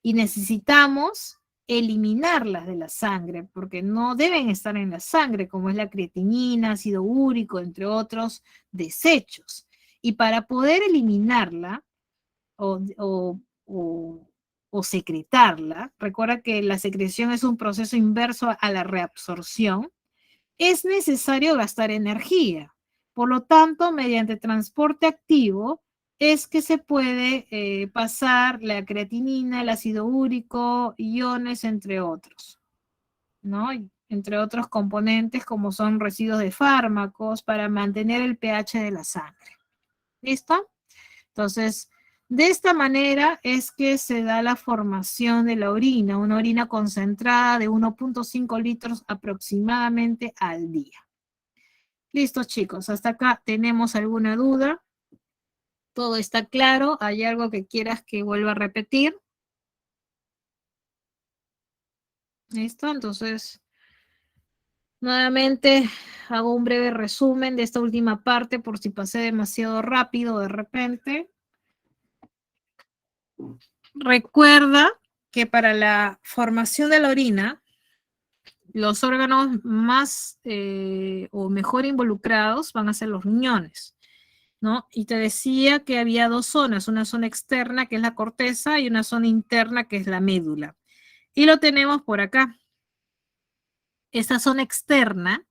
Speaker 1: Y necesitamos eliminarlas de la sangre, porque no deben estar en la sangre, como es la creatinina, ácido úrico, entre otros desechos. Y para poder eliminarla o secretarla, recuerda que la secreción es un proceso inverso a la reabsorción, es necesario gastar energía. Por lo tanto, mediante transporte activo es que se puede pasar la creatinina, el ácido úrico, iones, entre otros, ¿no? Entre otros componentes como son residuos de fármacos para mantener el pH de la sangre. ¿Listo? Entonces, de esta manera es que se da la formación de la orina, una orina concentrada de 1.5 litros aproximadamente al día. Listo, chicos, hasta acá tenemos alguna duda. ¿Todo está claro? ¿Hay algo que quieras que vuelva a repetir? ¿Listo? Entonces, nuevamente hago un breve resumen de esta última parte por si pasé demasiado rápido de repente. Recuerda que para la formación de la orina, los órganos más o mejor involucrados van a ser los riñones, ¿no? Y te decía que había 2 zonas, una zona externa que es la corteza y una zona interna que es la médula. Y lo tenemos por acá. Esta zona externa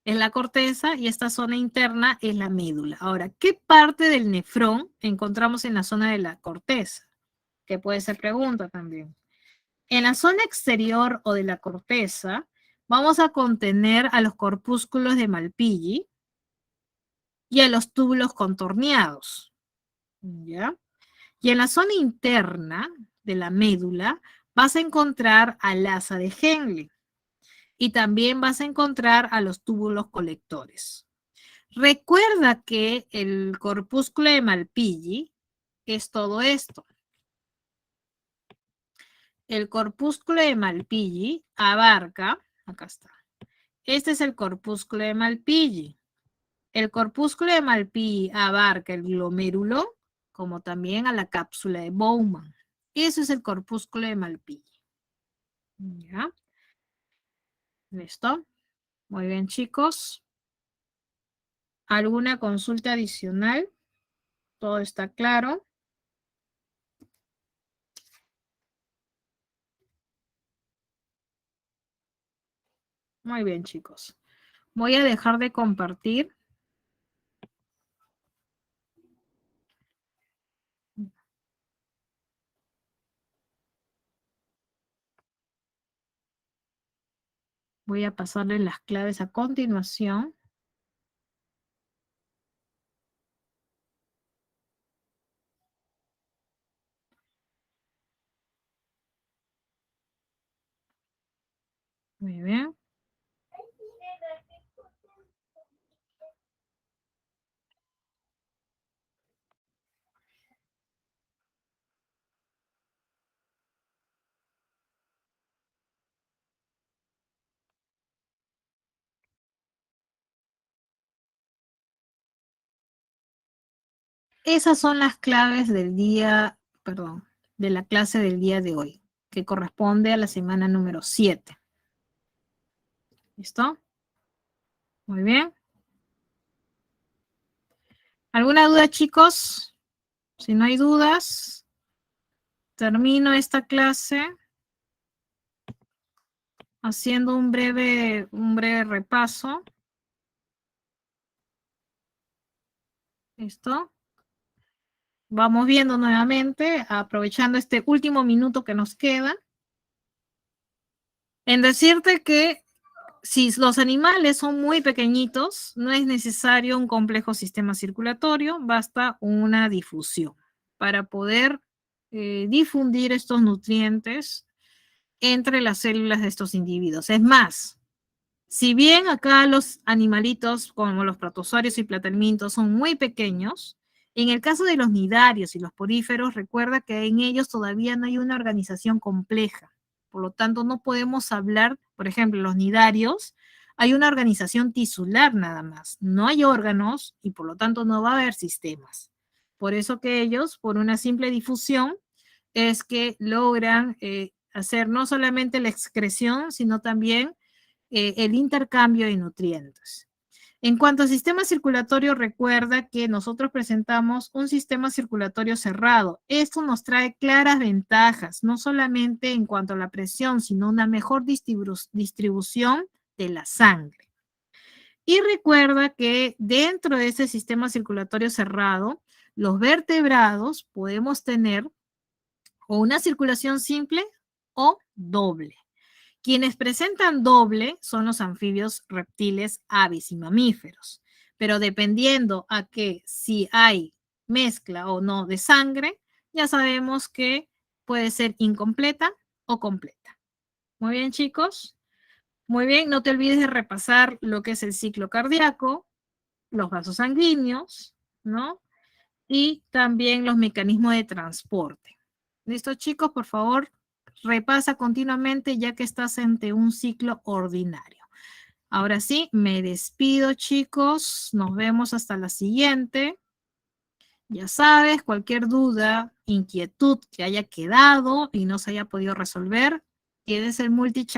Speaker 1: es la corteza y esta zona interna es la médula. Ahora, ¿qué parte del nefrón encontramos en la zona de la corteza? Que puede ser pregunta también. En la zona exterior o de la corteza vamos a contener a los corpúsculos de Malpighi y a los túbulos contorneados, ¿ya? Y en la zona interna de la médula vas a encontrar al asa de Henle y también vas a encontrar a los túbulos colectores. Recuerda que el corpúsculo de Malpighi es todo esto. El corpúsculo de Malpighi abarca, acá está, este es el corpúsculo de Malpighi. El corpúsculo de Malpighi abarca el glomérulo, como también a la cápsula de Bowman. Eso es el corpúsculo de Malpighi. ¿Ya? ¿Listo? Muy bien, chicos. ¿Alguna consulta adicional? ¿Todo está claro? Muy bien, chicos. Voy a dejar de compartir. Voy a pasarles las claves a continuación. Muy bien. Esas son las claves del día, perdón, de la clase del día de hoy, que corresponde a la semana número 7. ¿Listo? Muy bien. ¿Alguna duda, chicos? Si no hay dudas, termino esta clase haciendo un breve repaso. ¿Listo? Vamos viendo nuevamente, aprovechando este último minuto que nos queda, en decirte que si los animales son muy pequeñitos, no es necesario un complejo sistema circulatorio, basta una difusión para poder difundir estos nutrientes entre las células de estos individuos. Es más, si bien acá los animalitos como los protozoarios y platelmintos son muy pequeños, en el caso de los nidarios y los poríferos, recuerda que en ellos todavía no hay una organización compleja. Por lo tanto, no podemos hablar, por ejemplo, los nidarios, hay una organización tisular nada más. No hay órganos y por lo tanto no va a haber sistemas. Por eso que ellos, por una simple difusión, es que logran hacer no solamente la excreción, sino también el intercambio de nutrientes. En cuanto al sistema circulatorio, recuerda que nosotros presentamos un sistema circulatorio cerrado. Esto nos trae claras ventajas, no solamente en cuanto a la presión, sino una mejor distribución de la sangre. Y recuerda que dentro de ese sistema circulatorio cerrado, los vertebrados podemos tener o una circulación simple o doble. Quienes presentan doble son los anfibios, reptiles, aves y mamíferos. Pero dependiendo a que si hay mezcla o no de sangre, ya sabemos que puede ser incompleta o completa. Muy bien, chicos. Muy bien, no te olvides de repasar lo que es el ciclo cardíaco, los vasos sanguíneos, ¿no? Y también los mecanismos de transporte. ¿Listo, chicos? Por favor, repasa continuamente ya que estás ante un ciclo ordinario. Ahora sí, me despido, chicos. Nos vemos hasta la siguiente. Ya sabes, cualquier duda, inquietud que haya quedado y no se haya podido resolver, tienes el multichat